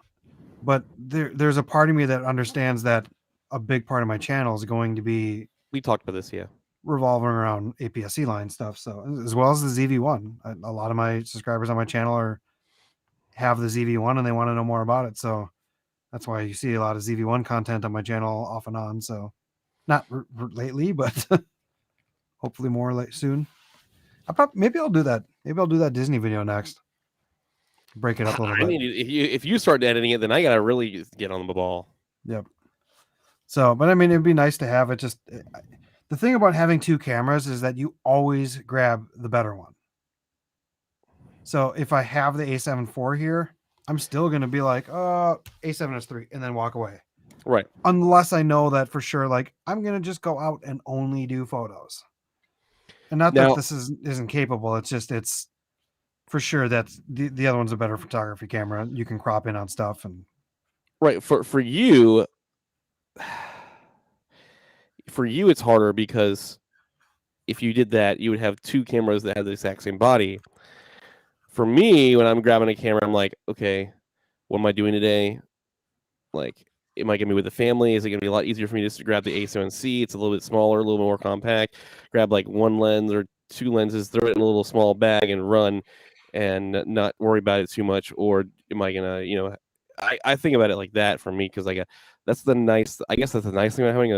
but there's a part of me that understands that a big part of my channel is going to be we talked about this, yeah. revolving around APS-C line stuff. So as well as the ZV-1, a lot of my subscribers on my channel have the ZV-1 and they want to know more about it. So that's why you see a lot of ZV-1 content on my channel off and on. So not lately, but hopefully more soon. Maybe I'll do that. Maybe I'll do that Disney video next. Break it up a little bit. If you start editing it, then I gotta really get on the ball. Yep. So, but I mean, it'd be nice to have it. Just the thing about having 2 cameras is that you always grab the better one. So if I have the A7 IV here, I'm still going to be like, A7S3 and then walk away. Right. Unless I know that for sure, like I'm going to just go out and only do photos. And not that this isn't capable. It's just, it's for sure that the other one's a better photography camera. You can crop in on stuff and. Right. For you, it's harder because if you did that, you would have 2 cameras that have the exact same body. For me, when I'm grabbing a camera, I'm like, okay, what am I doing today? Like, am I going to be with the family? Is it going to be a lot easier for me just to grab the A7C? It's a little bit smaller, a little more compact. Grab like 1 lens or 2 lenses, throw it in a little small bag and run and not worry about it too much. Or am I going to, I think about it like that for me because that's the nice thing about having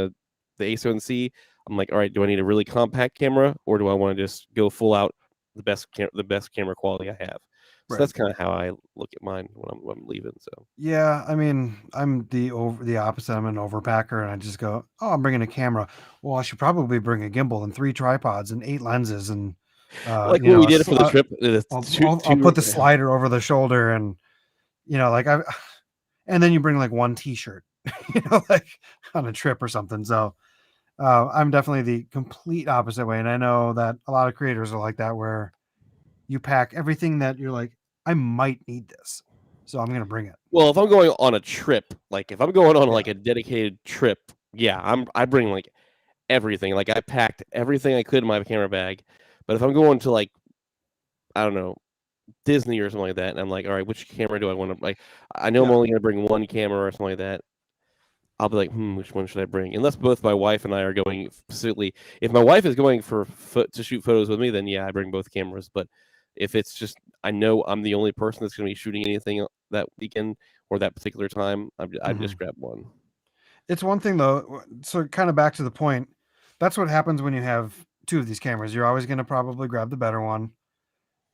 the A7C. I'm like, all right, do I need a really compact camera or do I want to just go full out the best camera quality I have? So that's kind of how I look at mine when I'm leaving. So yeah, I mean, I'm the opposite. I'm an overpacker, and I just go, oh, I'm bringing a camera. Well, I should probably bring a gimbal and 3 tripods and 8 lenses, and like what we did for the trip. I'll put the slider over the shoulder, and and then you bring like 1 T-shirt, like on a trip or something. So I'm definitely the complete opposite way, and I know that a lot of creators are like that, where you pack everything that you're like, I might need this, so I'm gonna bring it. Well, if I'm going on a trip, like if I'm going on like a dedicated trip, yeah, I bring like everything. Like I packed everything I could in my camera bag. But if I'm going to like, I don't know, Disney or something like that, and I'm like, all right, which camera do I want to like? I know I'm only gonna bring 1 camera or something like that. I'll be like, which one should I bring? Unless both my wife and I are going specifically. If my wife is going to shoot photos with me, then yeah, I bring both cameras. But if it's just, I know I'm the only person that's going to be shooting anything that weekend or that particular time, I just grab 1. It's one thing though. So kind of back to the point, that's what happens when you have 2 of these cameras. You're always going to probably grab the better one,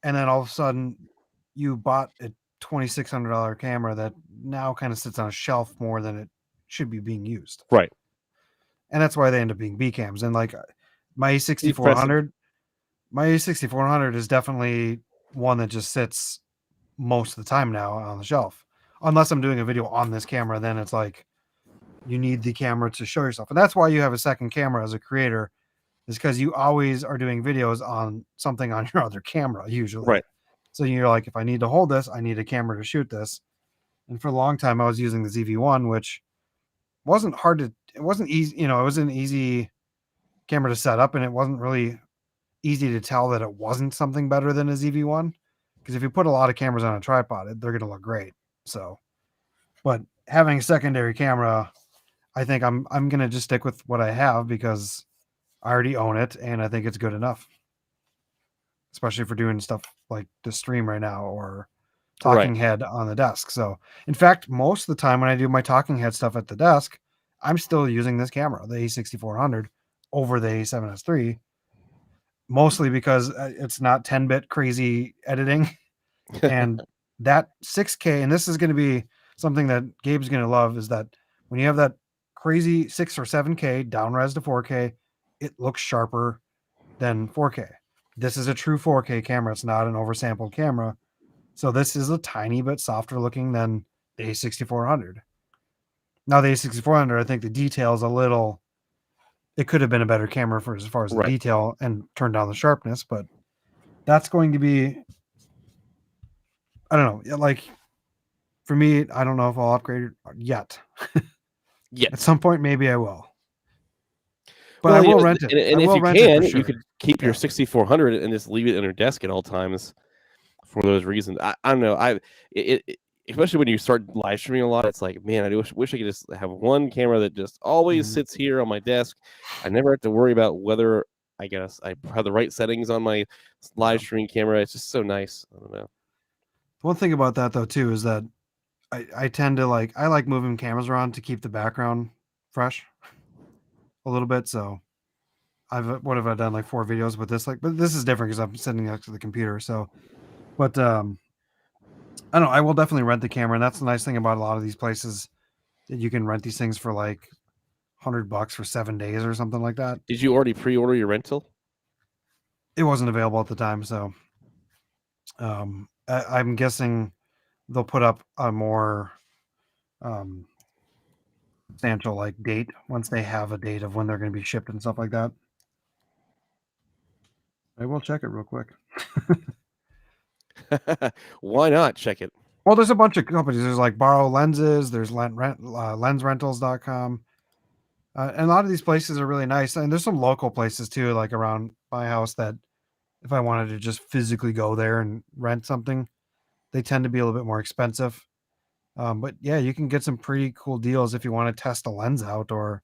and then all of a sudden, you bought a $2,600 camera that now kind of sits on a shelf more than it should be being used. Right. And that's why they end up being B cams. And like my A6400, is definitely one that just sits most of the time now on the shelf. Unless I'm doing a video on this camera, then it's like you need the camera to show yourself. And that's why you have a second camera as a creator, is because you always are doing videos on something on your other camera usually. Right. So you're like, if I need to hold this, I need a camera to shoot this. And for a long time, I was using the ZV-1, which it wasn't easy. It was an easy camera to set up, and it wasn't really easy to tell that it wasn't something better than a ZV-1. Because if you put a lot of cameras on a tripod, they're going to look great. So, but having a secondary camera, I think I'm going to just stick with what I have because I already own it, and I think it's good enough. Especially for doing stuff like the stream right now or talking head on the desk. So in fact, most of the time when I do my talking head stuff at the desk, I'm still using this camera, the A6400 over the A7S III, mostly because it's not 10-bit crazy editing. And that 6K, and this is going to be something that Gabe's going to love, is that when you have that crazy 6 or 7K down res to 4K, it looks sharper. than 4K. This is a true 4K camera. It's not an oversampled camera. So this is a tiny bit softer looking than the A6400. Now the A6400, I think the detail is a little. It could have been a better camera for as far as the Right. detail and turn down the sharpness, but that's going to be. I don't know. Like for me, I don't know if I'll upgrade yet. Yes. At some point, maybe I will. But Well, I will rent it. and I if will you rent it can, for sure. you could keep your 6400 and just leave it in your desk at all times for those reasons. I don't know. Especially when you start live streaming a lot, it's like, man, I wish I could just have one camera that just always sits here on my desk. I never have to worry about whether I guess I have the right settings on my live streaming camera. It's just so nice. I don't know. One thing about that though too is that I tend to I like moving cameras around to keep the background fresh a little bit. So what have I done, like 4 videos with this, but this is different because I'm sitting next to the computer. So, but I don't know, I will definitely rent the camera, and that's the nice thing about a lot of these places that you can rent these things for like $100 for 7 days or something like that. Did you already pre-order your rental? It wasn't available at the time, so I'm guessing they'll put up a more substantial date once they have a date of when they're going to be shipped and stuff like that. I will check it real quick. Why not check it? Well, there's a bunch of companies. There's like Borrow Lenses. There's lensrentals.com. And a lot of these places are really nice. And there's some local places too, like around my house, that if I wanted to just physically go there and rent something, they tend to be a little bit more expensive. But yeah, you can get some pretty cool deals if you want to test a lens out, or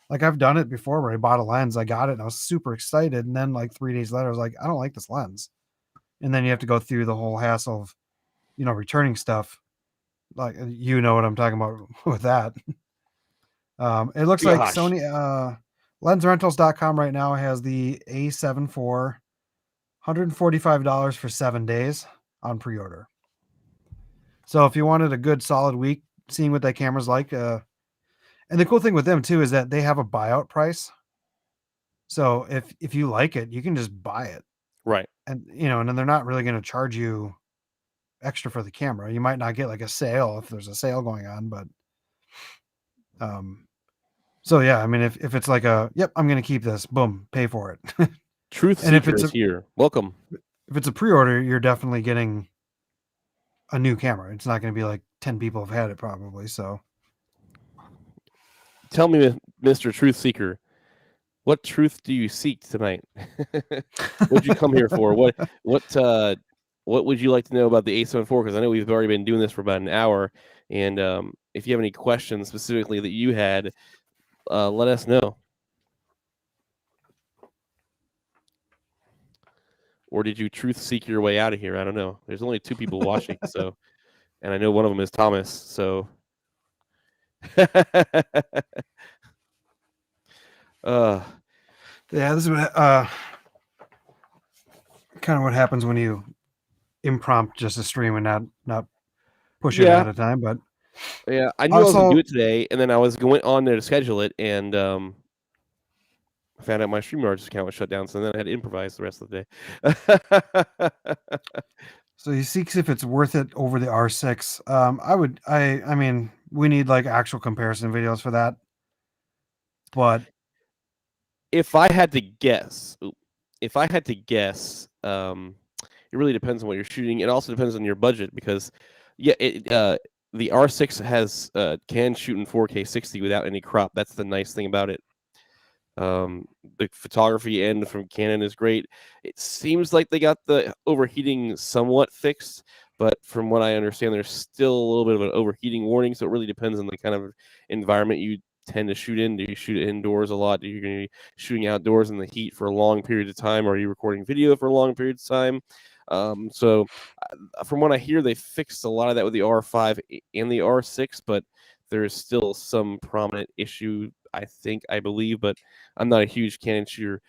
like I've done it before where I bought a lens, I got it and I was super excited. And then like 3 days later, I was like, I don't like this lens. And then you have to go through the whole hassle of, returning stuff. Like, you know what I'm talking about with that. It looks like Gosh. Sony lensrentals.com right now has the A7 IV, $145 for 7 days on pre-order. So if you wanted a good solid week seeing what that camera's like, and the cool thing with them too is that they have a buyout price. So if you like it, you can just buy it. Right. And and then they're not really going to charge you extra for the camera. You might not get like a sale if there's a sale going on, but so yeah, I mean if it's like yep, I'm going to keep this, boom, pay for it. Truth And if Seeker it's is here. Welcome. If it's a pre-order, you're definitely getting a new camera. It's not going to be like 10 people have had it probably. So Tell me, Mr. Truth Seeker, what truth do you seek tonight? What'd you come here for? What would you like to know about the A7 IV? Because I know we've already been doing this for about an hour, and if you have any questions specifically that you had, let us know. Or did you truth seek your way out of here? I don't know. There's only 2 people watching, so, and I know one of them is Thomas. So, yeah, this is what kind of what happens when you impromptu just a stream and not push it ahead of time. But yeah, I knew I was going to do it today, and then I was going on there to schedule it, and I found out my StreamYard account was shut down, so then I had to improvise the rest of the day. So he seeks if it's worth it over the R6. I mean, we need like actual comparison videos for that. But if I had to guess, it really depends on what you're shooting. It also depends on your budget because, yeah, the R6 can shoot in 4K 60 without any crop. That's the nice thing about it. The photography end from Canon is great. It seems like they got the overheating somewhat fixed, but from what I understand, there's still a little bit of an overheating warning. So it really depends on the kind of environment you tend to shoot in. Do you shoot indoors a lot? Do you going to be shooting outdoors in the heat for a long period of time? Or are you recording video for a long period of time? So from what I hear, they fixed a lot of that with the R5 and the R6, but there is still some prominent issue, I believe, but I'm not a huge Canon shooter.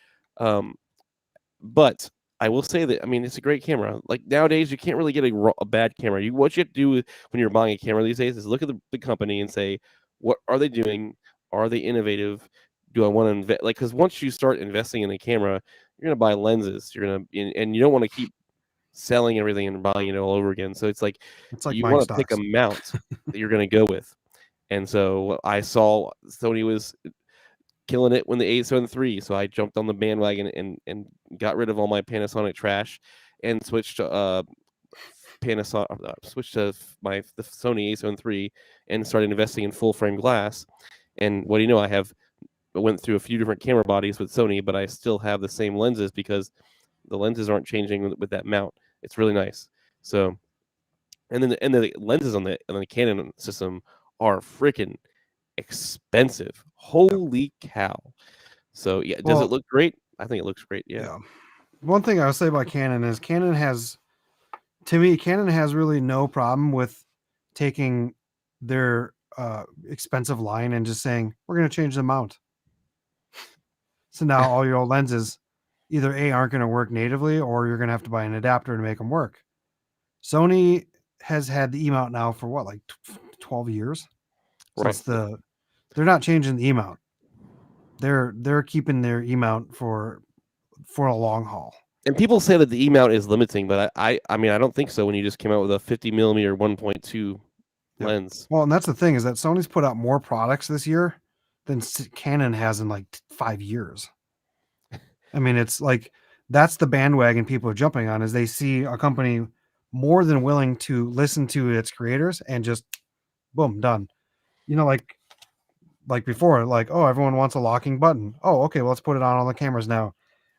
But I will say that, I mean, it's a great camera. Like nowadays, you can't really get a bad camera. What you have to do when you're buying a camera these days is look at the company and say, what are they doing? Are they innovative? do I want to invest? Like, because once you start investing in a camera, you're gonna buy lenses. You're gonna and you don't want to keep selling everything and buying it all over again. So it's like It's like you buying want to pick a stocks. mount that you're gonna go with. And so I saw Sony was killing it when the a7iv, so I jumped on the bandwagon and got rid of all my Panasonic trash and switched to Panasonic, switched to the Sony a7iv and started investing in full frame glass. And what do you know? I went through a few different camera bodies with Sony, but I still have the same lenses because the lenses aren't changing with that mount. It's really nice. So, and then the lenses on the Canon system are freaking expensive. Holy cow! So yeah, does it look great? I think it looks great. Yeah. One thing I would say about Canon is Canon has really no problem with taking their expensive line and just saying, we're going to change the mount. So now all your old lenses either A, aren't going to work natively, or you're going to have to buy an adapter to make them work. Sony has had the E-mount now for what, like 12 years? Right. So they're not changing the E-mount. They're keeping their E-mount for a long haul. And people say that the E-mount is limiting, but I mean I don't think so. When you just came out with a 50mm 1.2 lens. Well, and that's the thing, is that Sony's put out more products this year than Canon has in like 5 years. I mean, it's like that's the bandwagon people are jumping on, is they see a company more than willing to listen to its creators and just boom, done. You know, like before, like, oh, everyone wants a locking button. Oh, okay, well, let's put it on all the cameras now.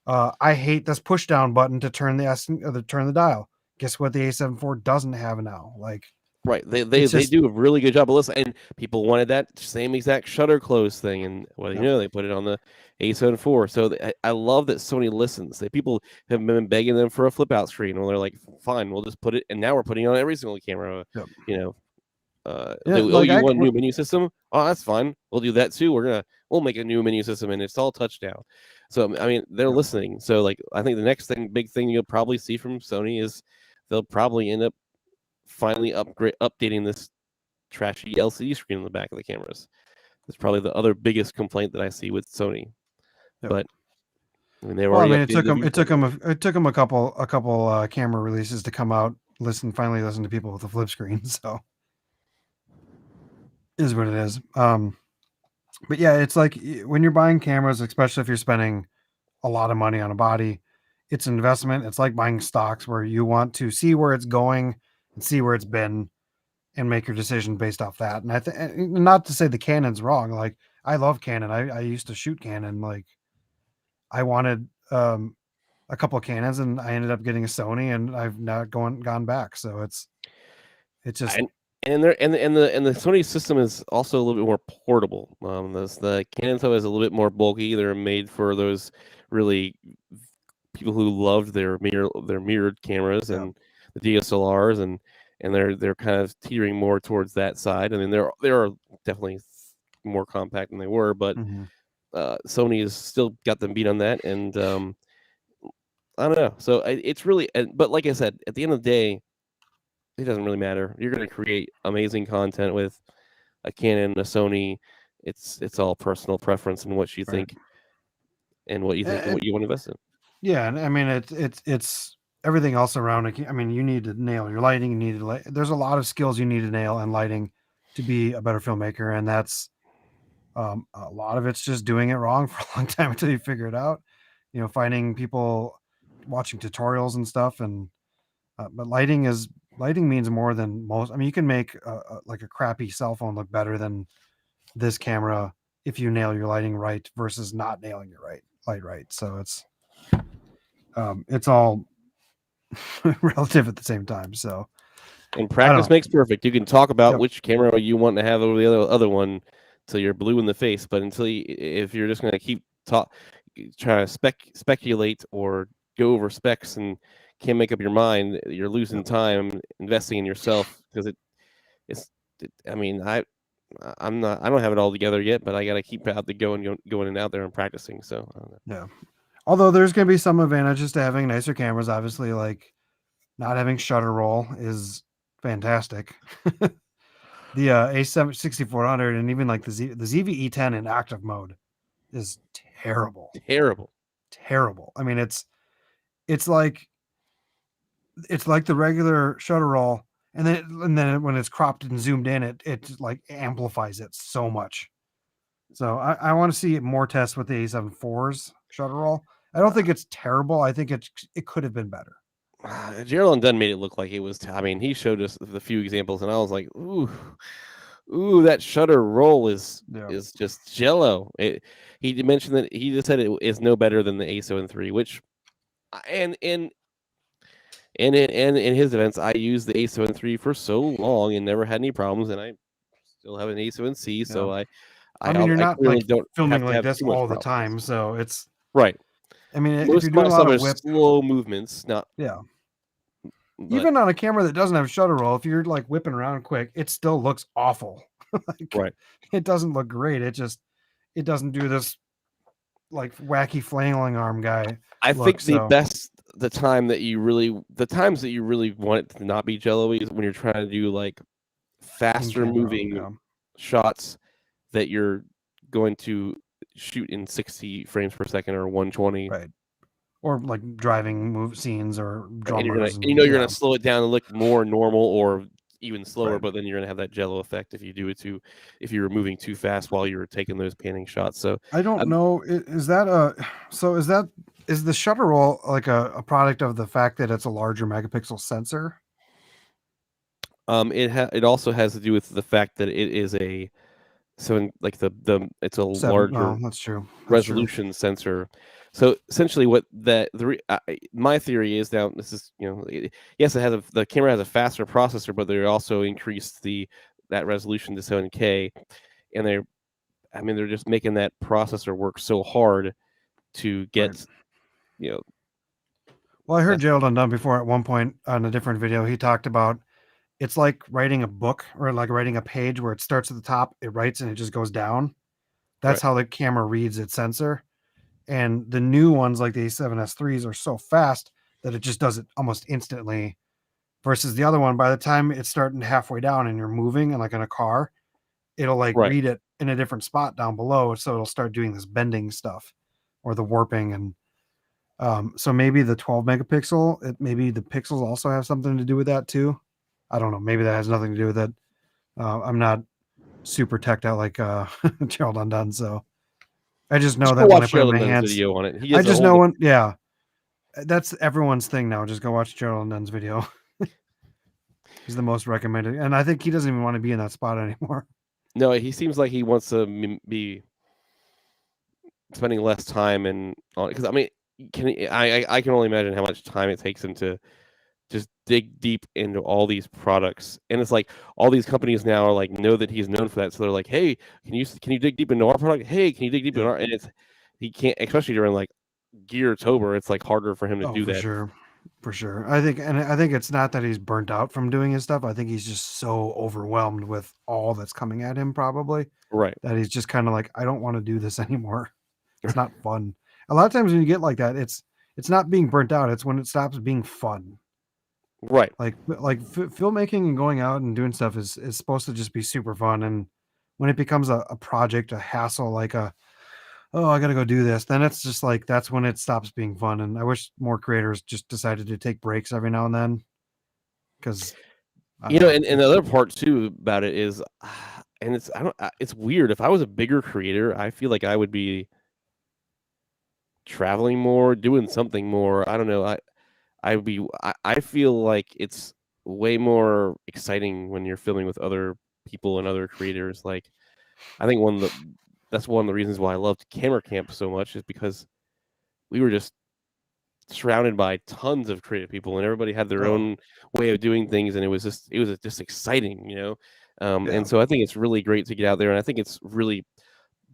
I hate this push down button to turn the dial. Guess what? The A7 IV doesn't have now. Like, right, they do a really good job of listening, and people wanted that same exact shutter close thing, and well, you know, they put it on the A7 IV. So I love that Sony listens. People have been begging them for a flip out screen, and they're like, fine, we'll just put it. And now we're putting it on every single camera. You know. You want a new menu system? Oh, that's fine. We'll do that too. We'll make a new menu system, and it's all touchdown. So I mean, they're listening. So like, I think the next big thing you'll probably see from Sony is they'll probably end up finally updating this trashy LCD screen on the back of the cameras. That's probably the other biggest complaint that I see with Sony. But I mean, it took them a couple camera releases to come out. Finally listen to people with a flip screen. So is what it is. But yeah, it's like when you're buying cameras, especially if you're spending a lot of money on a body, it's an investment. It's like buying stocks, where you want to see where it's going and see where it's been and make your decision based off that. And I think, not to say the Canon's wrong. Like, I love Canon. I used to shoot Canon. Like, I wanted a couple of Canons, and I ended up getting a Sony, and I've not gone back. So it's just. And the Sony system is also a little bit more portable. The Canon stuff is a little bit more bulky. They're made for those really people who loved their mirrored cameras and the DSLRs, and they're kind of teetering more towards that side. I mean, they are definitely more compact than they were, but Sony has still got them beat on that. And I don't know. So it's really, but like I said, at the end of the day, it doesn't really matter. You're going to create amazing content with a Canon, a Sony. It's all personal preference and what you think, and what you think, and what you want to invest in. Yeah, and I mean it's everything else around it. I mean, you need to nail your lighting. There's a lot of skills you need to nail in lighting to be a better filmmaker, and that's a lot of it's just doing it wrong for a long time until you figure it out. You know, finding people watching tutorials and stuff, and but lighting means more than most. I mean, you can make like a crappy cell phone look better than this camera if you nail your lighting right versus not nailing your light right. So it's all relative at the same time. So, and practice makes perfect. You can talk about which camera you want to have over the other one till you're blue in the face, but if you're just going to keep trying to speculate or go over specs and can't make up your mind, you're losing time investing in yourself, because I don't have it all together yet, but I got to keep out the going and out there and practicing. So although there's going to be some advantages to having nicer cameras, obviously, like not having shutter roll is fantastic. The A7 6400 and even like the ZV-E10 in active mode is terrible. Terrible. I mean, it's like the regular shutter roll, and then when it's cropped and zoomed in, it like amplifies it so much. So I want to see more tests with the A7 IV's shutter roll. I don't think it's terrible. I think it could have been better. Gerald Dunn made it look like it was. I mean, he showed us the few examples, and I was like, ooh, that shutter roll is just jello. He mentioned that he just said it is no better than the A7 III, which, and in his defense, I used the A7 III for so long and never had any problems, and I still have an A7C, so I mean, you're not clearly like don't filming have to like have this too much all the problems. time, so it's Right. I mean, if Most you're of doing my a lot stuff of is whip, slow movements, not but, even on a camera that doesn't have shutter roll, if you're like whipping around quick, it still looks awful. Like, right. it doesn't look great. It doesn't do this like wacky flailing arm guy. I think the times that you really want it to not be jello-y is when you're trying to do like faster moving shots that you're going to shoot in 60 frames per second or 120. Right. Or like driving move scenes or And you're drummers. you're gonna slow it down and look more normal or even slower, Right. but then you're gonna have that jello effect if you're moving too fast while you're taking those panning shots. So I don't know. Is the shutter roll like a product of the fact that it's a larger megapixel sensor? it also has to do with the fact that it is it's a larger that's true. resolution sensor. So essentially, what my theory is now. This is yes, the camera has a faster processor, but they also increased that resolution to 7K, and they're just making that processor work so hard to get Well, I heard Gerald Undone before at one point on a different video. He talked about it's like writing a book or like writing a page where it starts at the top, it writes, and it just goes down. That's how the camera reads its sensor. And the new ones like the A7S IIIs are so fast that it just does it almost instantly. Versus the other one, by the time it's starting halfway down and you're moving and like in a car, it'll like read it in a different spot down below. So it'll start doing this bending stuff or the warping. And so maybe the 12 megapixel, maybe the pixels also have something to do with that too. I don't know. Maybe that has nothing to do with it. I'm not super teched out like Gerald Undone, so I just know that when I put it in my hands, video on it. I just know that's everyone's thing now. Just go watch Gerald Undone's video. He's the most recommended, and I think he doesn't even want to be in that spot anymore. No, he seems like he wants to be spending less time because I mean, I can only imagine how much time it takes him to just dig deep into all these products, and it's like all these companies now are like know that he's known for that, so they're like, hey, can you dig deep into our product? Hey, can you dig deep into our? And he can't, especially during like Gear-tober, it's like harder for him to do that. For sure. I think it's not that he's burnt out from doing his stuff. I think he's just so overwhelmed with all that's coming at him, probably. Right. That he's just kind of like, I don't want to do this anymore. It's not fun. A lot of times when you get like that, it's not being burnt out. It's when it stops being fun. Right. Like filmmaking and going out and doing stuff is supposed to just be super fun. And when it becomes a project, a hassle, like I got to go do this, then it's just like, that's when it stops being fun. And I wish more creators just decided to take breaks every now and then. Because, and the other part too about it is, and it's weird. If I was a bigger creator, I feel like I would be traveling more, doing something more. I don't know. I feel like it's way more exciting when you're filming with other people and other creators. Like, I think that's one of the reasons why I loved Camera Camp so much, is because we were just surrounded by tons of creative people, and everybody had their own way of doing things, and it was just exciting, And so I think it's really great to get out there, and I think it's really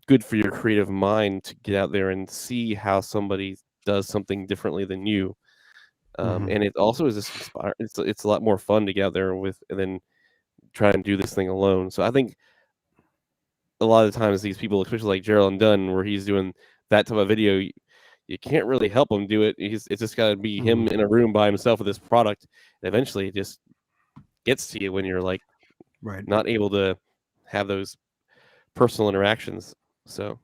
good for your creative mind to get out there and see how somebody does something differently than you. And it also is just inspiring. It's a lot more fun to get out there and then try and do this thing alone. So I think a lot of the times these people, especially like Gerald Dunn, where he's doing that type of video, you can't really help him do it. It's just got to be him in a room by himself with this product. And eventually it just gets to you when you're like not able to have those personal interactions. So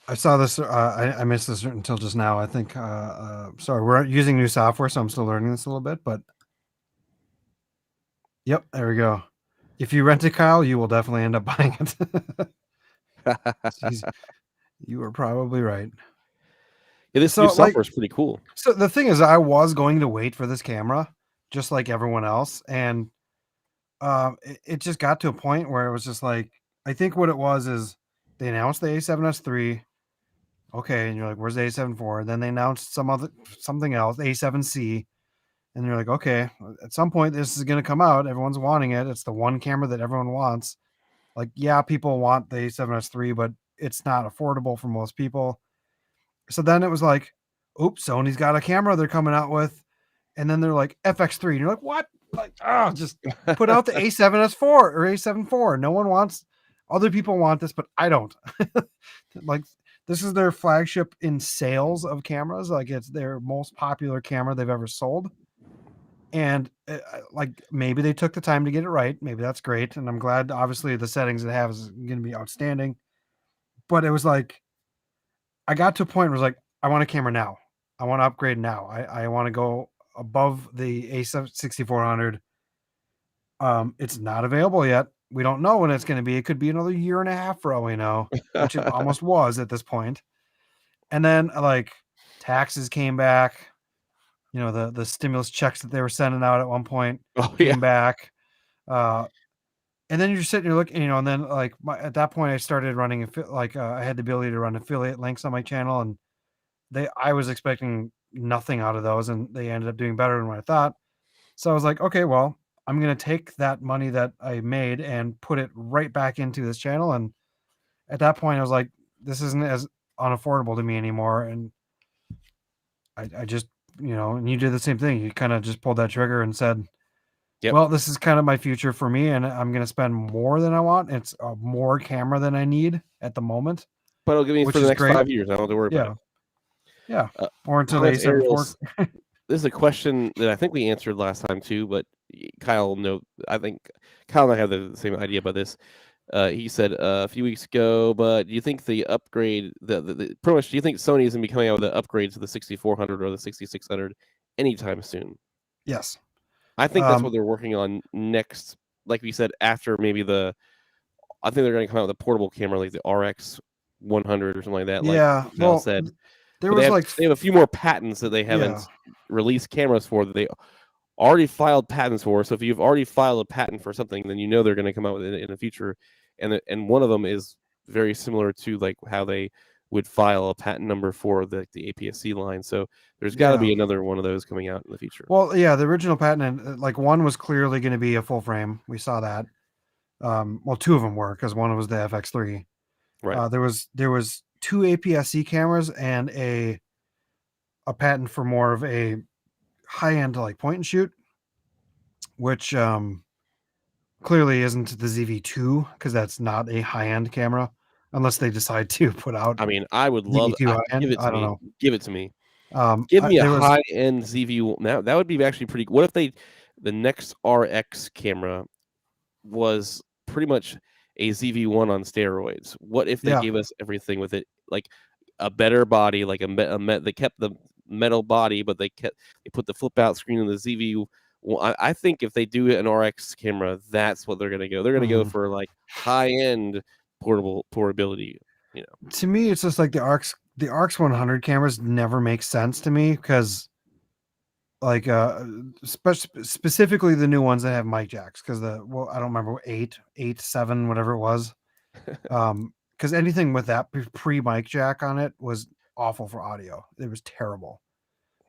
I saw this. I missed this until just now. I think. Sorry, we're using new software, so I'm still learning this a little bit. But yep, there we go. If you rent it, Kyle, you will definitely end up buying it. Jeez, you were probably right. Yeah, this So, new like, software is pretty cool. so the thing is, I was going to wait for this camera, just like everyone else, and it just got to a point where it was just like, I think what it was is they announced the A7S3. Okay, and you're like, where's the A7 IV? Then they announced something else, A7C, and you're like, okay, at some point this is going to come out. Everyone's wanting it. It's the one camera that everyone wants. Like, yeah, people want the A7S3, but it's not affordable for most people. So then it was like, oops, Sony's got a camera they're coming out with, and then they're like FX3, and you're like, what? Like, just put out the A7S4 or A7 IV. No one wants. Other people want this, but I don't. Like, this is their flagship in sales of cameras. Like, it's their most popular camera they've ever sold. And like, maybe they took the time to get it right. Maybe that's great. And I'm glad, obviously, the settings it has is going to be outstanding. But it was like, I got to a point where it was like, I want a camera now. I want to upgrade now. I want to go above the A6400. It's not available yet. We don't know when it's going to be. It could be another year and a half for all we know, which it almost was at this point. And then, like, taxes came back. You know, the stimulus checks that they were sending out at one point came back. And then you're sitting here looking, and then, like, at that point I started running, I had the ability to run affiliate links on my channel, and I was expecting nothing out of those, and they ended up doing better than what I thought. So I was like, okay, well, I'm going to take that money that I made and put it right back into this channel. And at that point I was like, this isn't as unaffordable to me anymore. And I just, and you did the same thing. You kind of just pulled that trigger and said, well, this is kind of my future for me, and I'm going to spend more than I want. It's a more camera than I need at the moment. But it'll give me for the next 5 years. I don't have to worry about it. Yeah. Or until the A7 IV. This is a question that I think we answered last time too, but Kyle, I think Kyle and I have the same idea about this. He said a few weeks ago, but do you think the upgrade, pretty much, do you think Sony is going to be coming out with an upgrade to the 6400 or the 6600 anytime soon? Yes. I think that's what they're working on next. Like we said, after maybe I think they're going to come out with a portable camera like the RX 100 or something like that. Yeah. Like Kyle said. There was they have a few more patents that they haven't released cameras for that they already filed patents for. So if you've already filed a patent for something, then they're going to come out with it in the future. And one of them is very similar to like how they would file a patent number for the APS-C line. So there's got to be another one of those coming out in the future. Well, yeah, the original patent, like, one was clearly going to be a full frame. We saw that. Well, two of them were, because one was the FX3. Right. There was two APS-C cameras and a patent for more of a high-end, like, point and shoot, which clearly isn't the ZV-2, because that's not a high-end camera, unless they decide to put out. I mean, I would love give it to me. Know. Give it to me. Give me a high-end ZV. Now that would be actually pretty. What if the next RX camera was pretty much a ZV-1 on steroids? What if they gave us everything with it, like a better body, like they kept the metal body, but they put the flip out screen in the ZV. Well, I think if they do an RX camera, that's what they're going to go. They're going to go for like high-end portability. To me, it's just like the RX 100 cameras never make sense to me, because like specifically the new ones that have mic jacks, because I don't remember 8, 7, whatever it was. Because anything with that pre mic jack on it was awful for audio. It was terrible,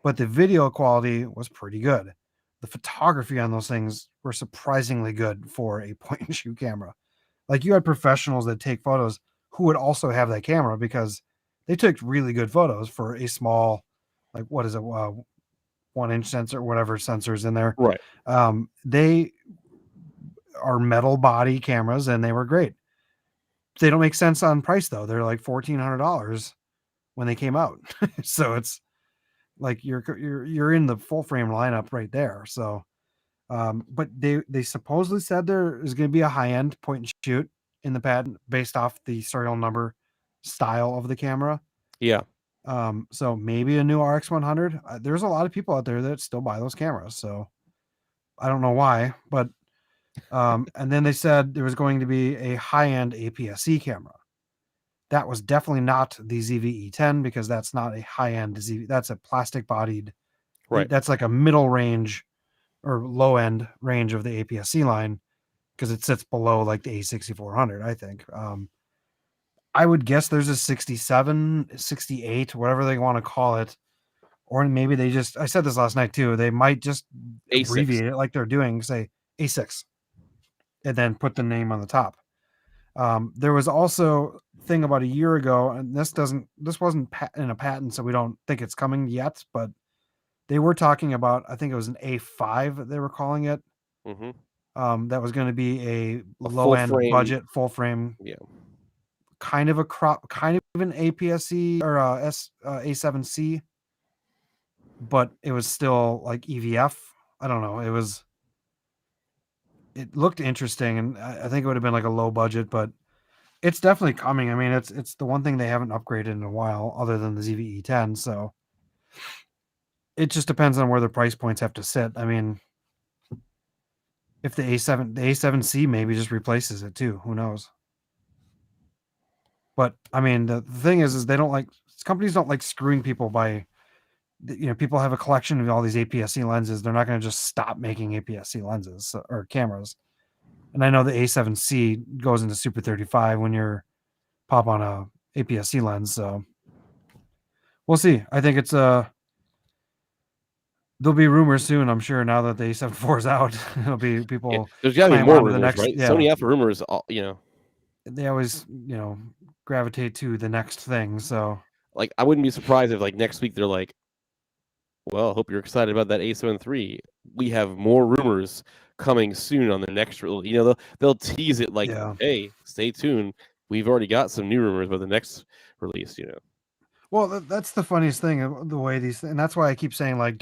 but the video quality was pretty good. The photography on those things were surprisingly good for a point and shoot camera. Like, you had professionals that take photos who would also have that camera, because they took really good photos for a small, like, what is it, 1-inch sensor, whatever sensors in there. Right. They are metal body cameras, and they were great. They don't make sense on price though. They're like $1,400 when they came out. So it's like you're in the full frame lineup right there. So, but they supposedly said there is going to be a high end point and shoot in the patent based off the serial number style of the camera. Yeah. So maybe a new RX100. There's a lot of people out there that still buy those cameras. So I don't know why, but and then they said there was going to be a high-end APS-C camera. That was definitely not the ZV-E10 because that's not a high-end ZV. That's a plastic-bodied. Right. That's like a middle range or low-end range of the APS-C line because it sits below like the A6400, I think. I would guess there's a 67, 68, whatever they want to call it. Or maybe they just, I said this last night too, they might just A6. abbreviate it like they're doing, say A6, and then put the name on the top. There was also a thing about a year ago, and this wasn't in a patent, so we don't think it's coming yet, but they were talking about, I think it was an A5 they were calling it. Mm-hmm. That was going to be a full low-end frame. budget, full frame. Yeah. Kind of a crop, kind of an APS-C or A7C, but it was still like EVF. I don't know. It looked interesting, and I think it would have been like a low budget, but it's definitely coming. I mean, it's the one thing they haven't upgraded in a while, other than the ZV-E10. So it just depends on where the price points have to sit. I mean, if the A7C maybe just replaces it too. Who knows? But I mean, the thing is companies don't like screwing people by, people have a collection of all these APS-C lenses. They're not going to just stop making APS-C lenses or cameras. And I know the A7C goes into Super 35 when you're pop on a APS-C lens. So we'll see. I think it's there'll be rumors soon. I'm sure now that the A7 IV is out, there'll be people. Yeah, there's got to be more rumors, right? Yeah. Sony after rumors, they always, gravitate to the next thing. So like, I wouldn't be surprised if like next week they're like, well, I hope you're excited about that A7 III. We have more rumors coming soon on the next release. They'll tease it like, hey, stay tuned. We've already got some new rumors about the next release, Well, that's the funniest thing, the way and that's why I keep saying, like,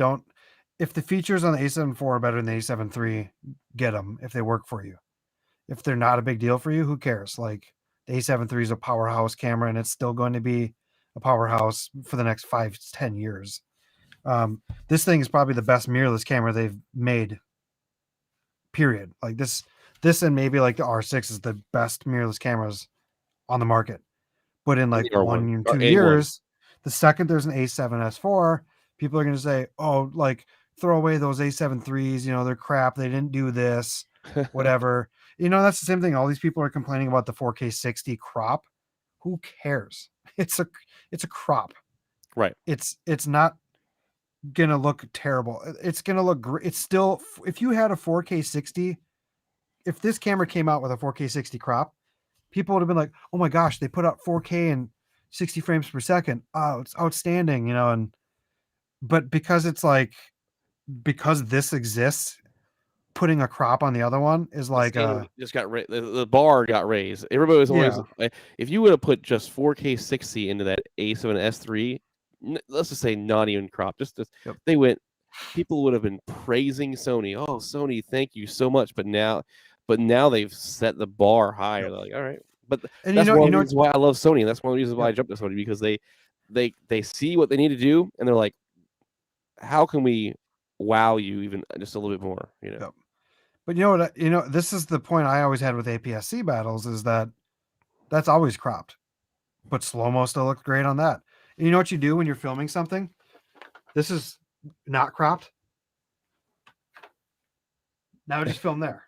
if the features on the A7 IV are better than the A7 III, get them if they work for you. If they're not a big deal for you, who cares? Like, the A7 III is a powerhouse camera, and it's still going to be a powerhouse for the next 5 to 10 years. This thing is probably the best mirrorless camera they've made, period. Like this and maybe like the R6 is the best mirrorless cameras on the market. But in like 1 or 2 years, the second there's an A7S4, people are going to say, oh, like, throw away those A7 IIIs, they're crap, they didn't do this, whatever. That's the same thing. All these people are complaining about the 4K 60 crop. Who cares? It's a crop. Right. It's not gonna look terrible. It's gonna look great. It's still, if you had a 4K 60, if this camera came out with a 4K 60 crop, people would have been like, oh my gosh, they put out 4K and 60 frames per second. Oh, it's outstanding, but because this exists, putting a crop on the other one is like just got the bar got raised. Everybody was always like, if you would have put just 4K 60 into that A7S III, let's just say not even crop, people would have been praising Sony. Oh, Sony, thank you so much. But now they've set the bar higher. They're like, all right, but that's one of the reasons why I love Sony. And that's one of the reasons why I jumped to Sony, because they see what they need to do, and they're like, how can we wow you even just a little bit more? But this is the point I always had with APS-C battles, is that's always cropped, but slow-mo still looks great on that. And you know what you do when you're filming something? This is not cropped. Now just film there.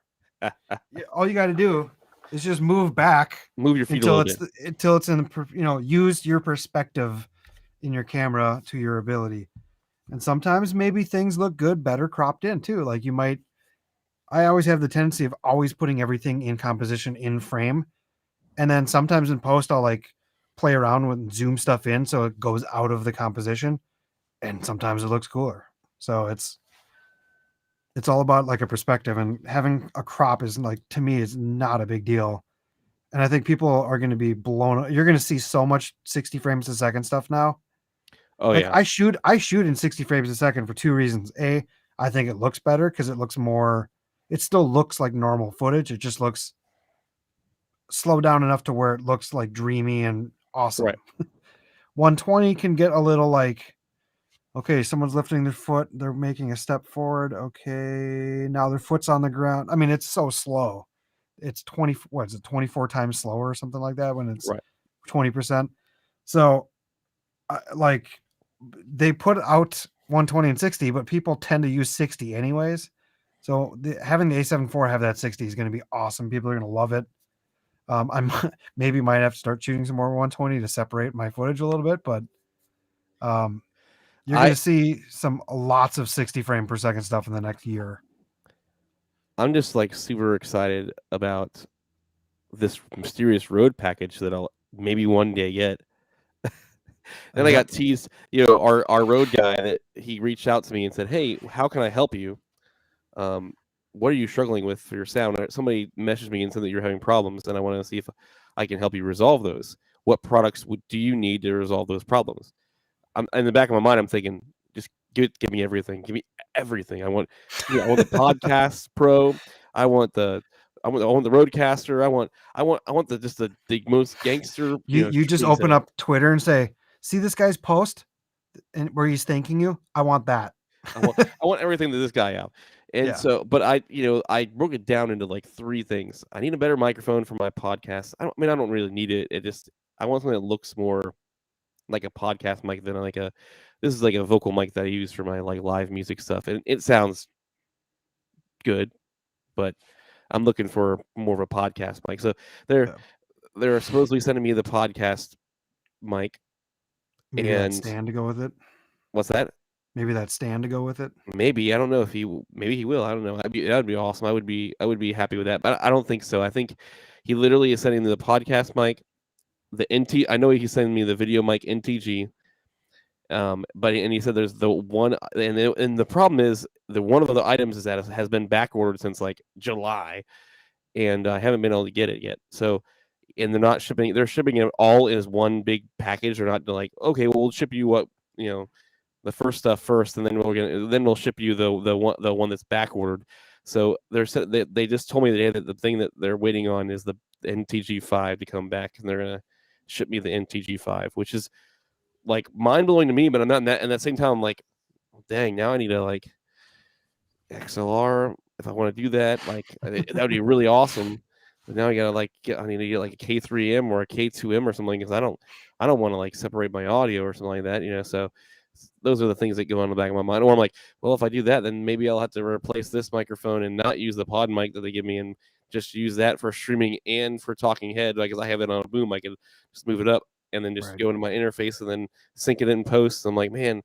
All you got to do is just move back, move your feet until it's in use your perspective in your camera to your ability. And sometimes maybe things look good better cropped in too. Like I always have the tendency of always putting everything in composition in frame. And then sometimes in post, I'll like play around with zoom stuff in so it goes out of the composition. And sometimes it looks cooler. So it's all about like a perspective, and having a crop is, like, to me, is not a big deal. And I think people are going to be blown. You're going to see so much 60 frames a second stuff now. Oh, like, yeah. I shoot in 60 frames a second for two reasons. A, I think it looks better because it looks more, it still looks like normal footage. It just looks slowed down enough to where it looks like dreamy and awesome. Right. 120 can get a little like, okay, someone's lifting their foot, they're making a step forward. Okay, now their foot's on the ground. I mean, it's so slow. It's 24 times slower or something like that when it's Right. 20%. So, like, they put out 120 and 60, but people tend to use 60 anyways. So having the A7 IV have that 60 is going to be awesome. People are going to love it. I'm maybe might have to start shooting some more 120 to separate my footage a little bit, but you're going to see lots of 60 frame per second stuff in the next year. I'm just like super excited about this mysterious Rode package that I'll maybe one day get. Then I got teased, our Rode guy that he reached out to me and said, "Hey, how can I help you? What are you struggling with for your sound?" Somebody messaged me and said that you're having problems, and I want to see if I can help you resolve those. What products do you need to resolve those problems? In the back of my mind, I'm thinking, just give me everything. Give me everything. I want the Podcast Pro. I want the Rodecaster. I want the most gangster. You just open up Twitter and say, "See this guy's post, and where he's thanking you. I want that. I want everything that this guy out." And so, but I broke it down into like 3 things. I need a better microphone for my podcast. I don't really need it. I want something that looks more like a podcast mic than this is like a vocal mic that I use for my like live music stuff, and it sounds good, but I'm looking for more of a podcast mic. So they're supposedly sending me the podcast mic. Maybe that stand to go with it. What's that? Maybe that stand to go with it. Maybe. I don't know if maybe he will. I don't know. That would be awesome. I would be happy with that. But I don't think so. I think he literally is sending me the podcast mic, the NT. I know he's sending me the video mic NTG. But he said there's the one, and the problem is the one of the items is that it has been back ordered since like July, and I haven't been able to get it yet. So, and they're not shipping. They're shipping it all as one big package. They're not like, okay, well, we'll ship you what the first stuff first, and then we'll ship you the one that's back ordered. So they just told me today that the thing that they're waiting on is the NTG5 to come back, and they're gonna ship me the NTG5, which is like mind blowing to me. But I'm not in that. And at the same time, I'm like, dang, now I need a like XLR if I want to do that. Like that would be really awesome. But now I gotta I need to get like a K3M or a K2M or something, because I don't want to like separate my audio or something like that. So those are the things that go on in the back of my mind. Or I'm like, well, if I do that, then maybe I'll have to replace this microphone and not use the pod mic that they give me, and just use that for streaming and for talking head, because I have it on a boom. I can just move it up and then just go into my interface and then sync it in post. I'm like, man,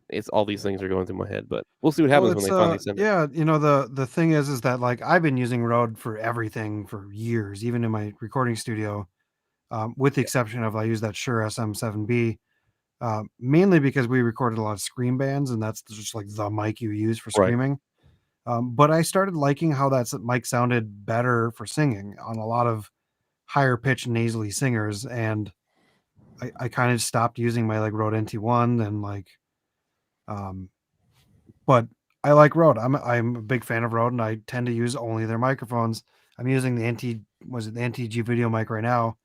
it's all these things are going through my head, but we'll see what happens when they finally send it. Yeah, the thing is that like I've been using Rode for everything for years, even in my recording studio, with the exception of I use that Shure SM7B, mainly because we recorded a lot of scream bands, and that's just like the mic you use for screaming. But I started liking how that mic sounded better for singing on a lot of higher pitched nasally singers, and I kind of stopped using my like Rode NT1 and like, but I like Rode. I'm a big fan of Rode, and I tend to use only their microphones. I'm using the NTG video mic right now.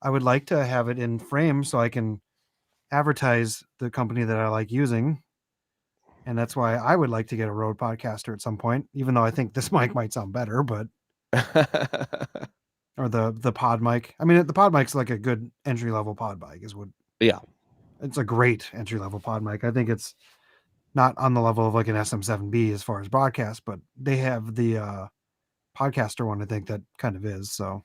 I would like to have it in frame so I can advertise the company that I like using. And that's why I would like to get a Rode Podcaster at some point, even though I think this mic might sound better, but or the pod mic. I mean, the pod mic's like a good entry level pod mic is what. Yeah. It's a great entry level pod mic. I think it's not on the level of like an SM7B as far as broadcast, but they have the podcaster one. I think that kind of is. So,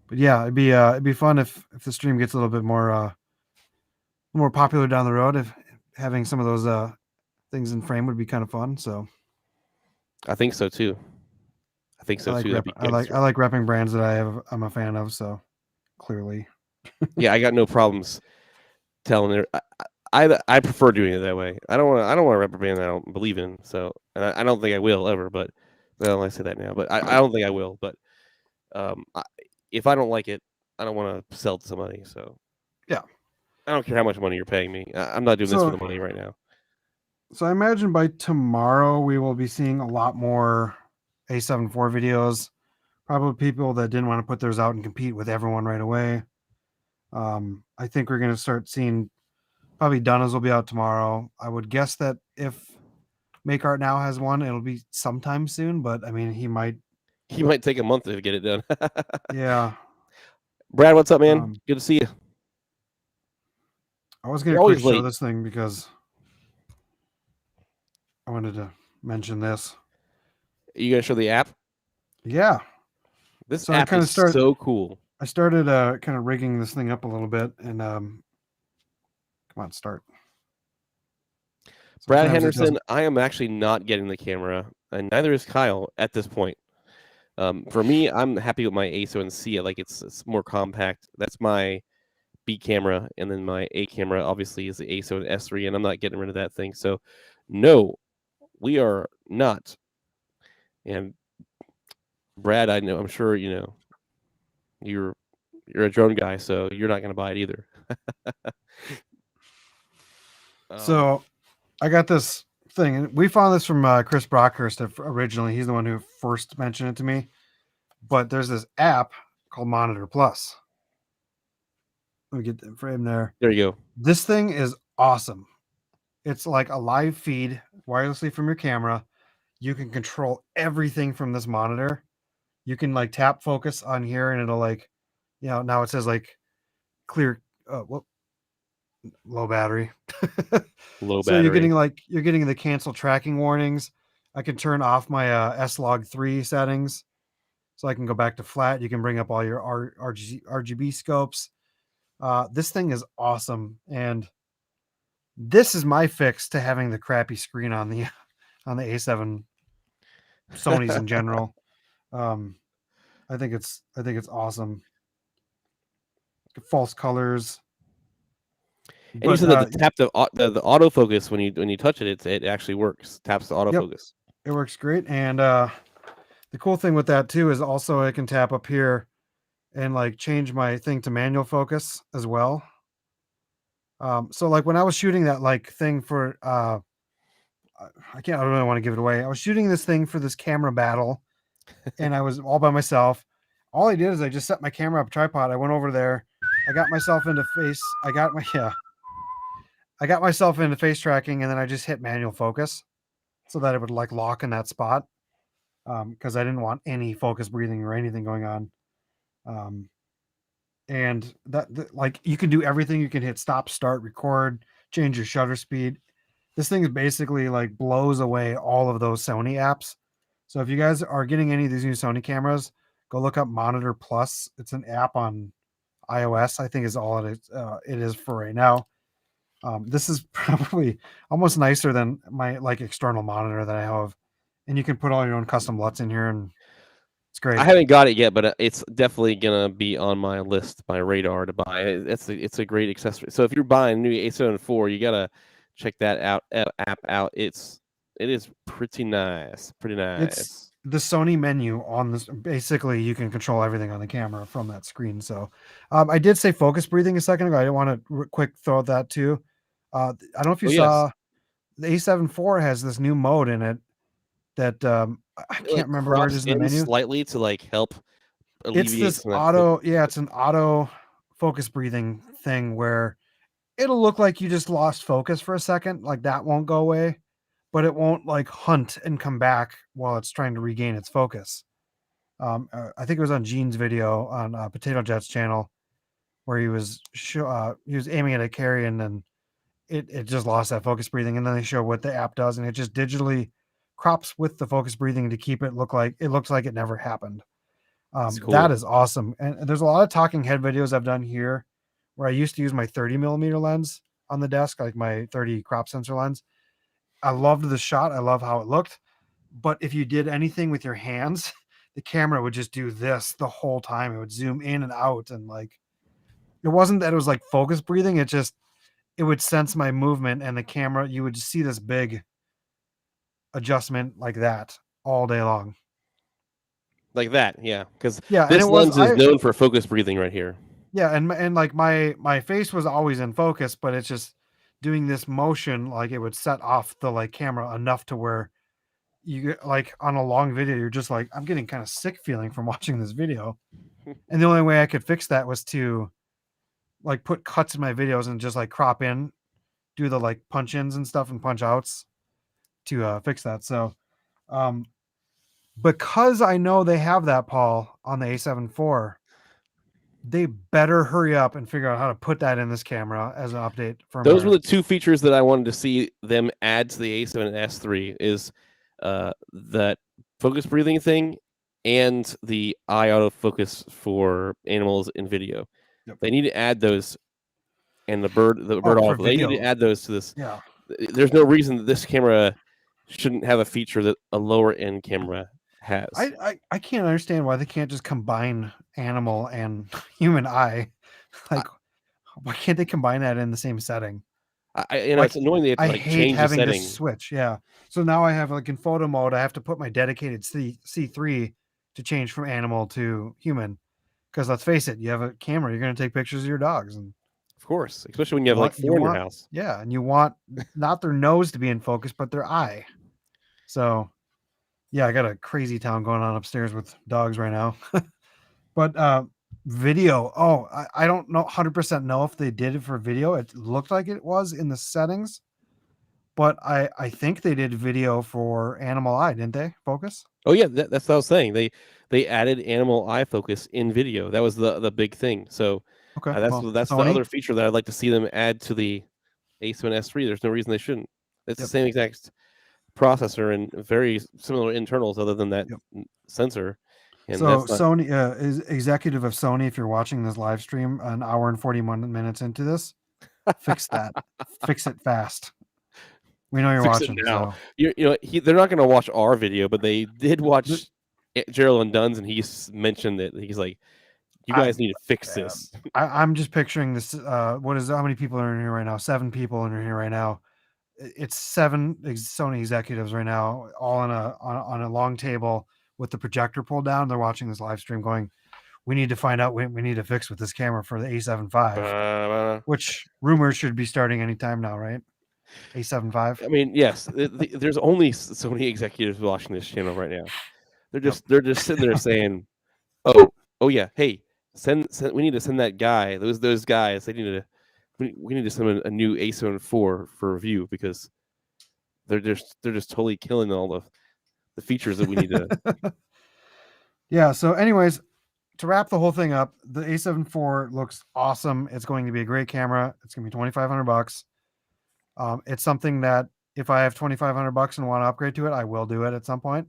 but yeah, it'd be fun if the stream gets a little bit more popular down the road. If having some of those things in frame would be kind of fun. So, I think so too. I like repping brands that I'm a fan of. So clearly, yeah, I got no problems telling her. I prefer doing it that way. I don't want to rep a band that I don't believe in. So, and I don't think I will ever. But well, I say that now. But I don't think I will. But if I don't like it, I don't want to sell it to somebody. So yeah, I don't care how much money you're paying me. I'm not doing this for the money right now. So I imagine by tomorrow we will be seeing a lot more A7 IV videos. Probably people that didn't want to put theirs out and compete with everyone right away. I think we're going to start seeing probably Dunna's will be out tomorrow. I would guess that if Make Art Now has one, it'll be sometime soon, but I mean, he might take a month to get it done. Yeah. Brad, what's up, man? Good to see you. I was going You're to quick always show late. this thing because I wanted to mention this. Are you going to show the app? Yeah. This So app is so cool. I started kind of rigging this thing up a little bit, and come on, start. Brad Sometimes it Henderson, doesn't. I am actually not getting the camera, and neither is Kyle at this point. For me, I'm happy with my A7C. I like it's more compact. That's my B camera, and then my A camera obviously is the A7S3, and I'm not getting rid of that thing. So, no, we are not. And Brad, I know, I'm sure you know, you're a drone guy, so you're not going to buy it either. So, I got this thing. We found this from Chris Brockhurst originally. He's the one who first mentioned it to me. But there's this app called Monitor Plus. Let me get the frame there. There you go. This thing is awesome. It's like a live feed wirelessly from your camera. You can control everything from this monitor. You can like tap focus on here and it'll like, now it says like clear, low battery. Low So battery. you're getting the cancel tracking warnings. I can turn off my S-Log3 settings so I can go back to flat. You can bring up all your RGB scopes. This thing is awesome. And this is my fix to having the crappy screen on the A7 Sony's in general. I think it's awesome. False colors. And you said that the autofocus when you touch it, it actually works. Taps the autofocus. It works great. And the cool thing with that too is also I can tap up here and like change my thing to manual focus as well. So like when I was shooting that like thing for I don't really want to give it away. I was shooting this thing for this camera battle and I was all by myself. All I did is I just set my camera up tripod. I went over there. I got myself into I got myself into face tracking and then I just hit manual focus so that it would like lock in that spot. Because I didn't want any focus breathing or anything going on. And like you can do everything. You can hit stop, start, record, change your shutter speed. This thing is basically like blows away all of those Sony apps. So if you guys are getting any of these new Sony cameras, go look up Monitor Plus. It's an app on iOS, I think is all it is for right now. This is probably almost nicer than my like external monitor that I have. And you can put all your own custom LUTs in here and it's great. I haven't got it yet, but it's definitely gonna be on my list, my radar to buy. It's a great accessory. So if you're buying a new A7 IV, you gotta check that app out. It is pretty nice. Pretty nice. It's the Sony menu on this. Basically, you can control everything on the camera from that screen. So I did say focus breathing a second ago. I didn't want to quick throw that too. I don't know if you saw the A7 IV has this new mode in it that I can't remember where it is in the menu. Slightly to like help alleviate. It's this auto, it's an auto focus breathing thing where it'll look like you just lost focus for a second, like that won't go away, but it won't like hunt and come back while it's trying to regain its focus. I think it was on Gene's video on Potato Jet's channel where he was aiming at a carry and then it just lost that focus breathing, and then they show what the app does, and it just digitally crops with the focus breathing to keep it looks like it never happened. Cool. That is awesome. And there's a lot of talking head videos I've done here where I used to use my 30mm lens on the desk, like my 30 crop sensor lens. I loved the shot. I love how it looked. But if you did anything with your hands, the camera would just do this the whole time. It would zoom in and out. And like, it wasn't that it was like focus breathing. It would sense my movement, and the camera, you would just see this big adjustment like that all day long. Like that, yeah. Because this lens is known for focus breathing right here. Yeah, and like my face was always in focus, but it's just doing this motion, like it would set off the like camera enough to where you get like on a long video, you're just like, I'm getting kind of sick feeling from watching this video. And the only way I could fix that was to like put cuts in my videos and just like crop in, do the like punch ins and stuff and punch outs to fix that. So because I know they have that, Paul, on the A7 IV, they better hurry up and figure out how to put that in this camera as an update firmware. Those were the two features that I wanted to see them add to the A7S III is that focus breathing thing and the eye autofocus for animals in video. Yep. They need to add those, and the bird off. They need to add those to this. Yeah. There's no reason that this camera shouldn't have a feature that a lower end camera has. I can't understand why they can't just combine animal and human eye. Like, why can't they combine that in the same setting? It's annoying they have to change the setting. This switch. Yeah. So now I have like in photo mode, I have to put my dedicated C3 to change from animal to human. Because let's face it, you have a camera, you're going to take pictures of your dogs, and of course, especially when you have like 4 in your house. Yeah, and you want not their nose to be in focus, but their eye. So, yeah, I got a crazy town going on upstairs with dogs right now. But video, I don't know 100% know if they did it for video. It looked like it was in the settings, but I think they did video for animal eye, didn't they? Focus. Oh yeah, that's what I was saying. They added animal eye focus in video. That was the big thing. So okay, that's the other feature that I'd like to see them add to the A7S III. There's no reason they shouldn't. It's the same exact processor and very similar internals, other than that sensor. And so Sony is executive of Sony. If you're watching this live stream, an hour and 41 minutes into this, fix that. Fix it fast. We know you're watching now. So. They're not going to watch our video, but they did watch Gerald and Dunn's, and he mentioned that he's like, "You guys need to fix this." I'm just picturing this. How many people are in here right now? 7 people in here right now. It's 7 Sony executives right now, all on a long table with the projector pulled down. They're watching this live stream, going, "We need to find out what we need to fix with this camera for the A7 V," which rumors should be starting anytime now, right? A7 V. I mean, yes. There's only Sony executives watching this channel right now. They're just sitting there saying, "Oh yeah, hey, send. We need to send that guy. Those guys. We need to send a new A7 IV for review, because they're just totally killing all the features that we need to." Yeah. So, anyways, to wrap the whole thing up, the A7 IV looks awesome. It's going to be a great camera. It's going to be $2,500. It's something that if I have $2,500 and want to upgrade to it, I will do it at some point.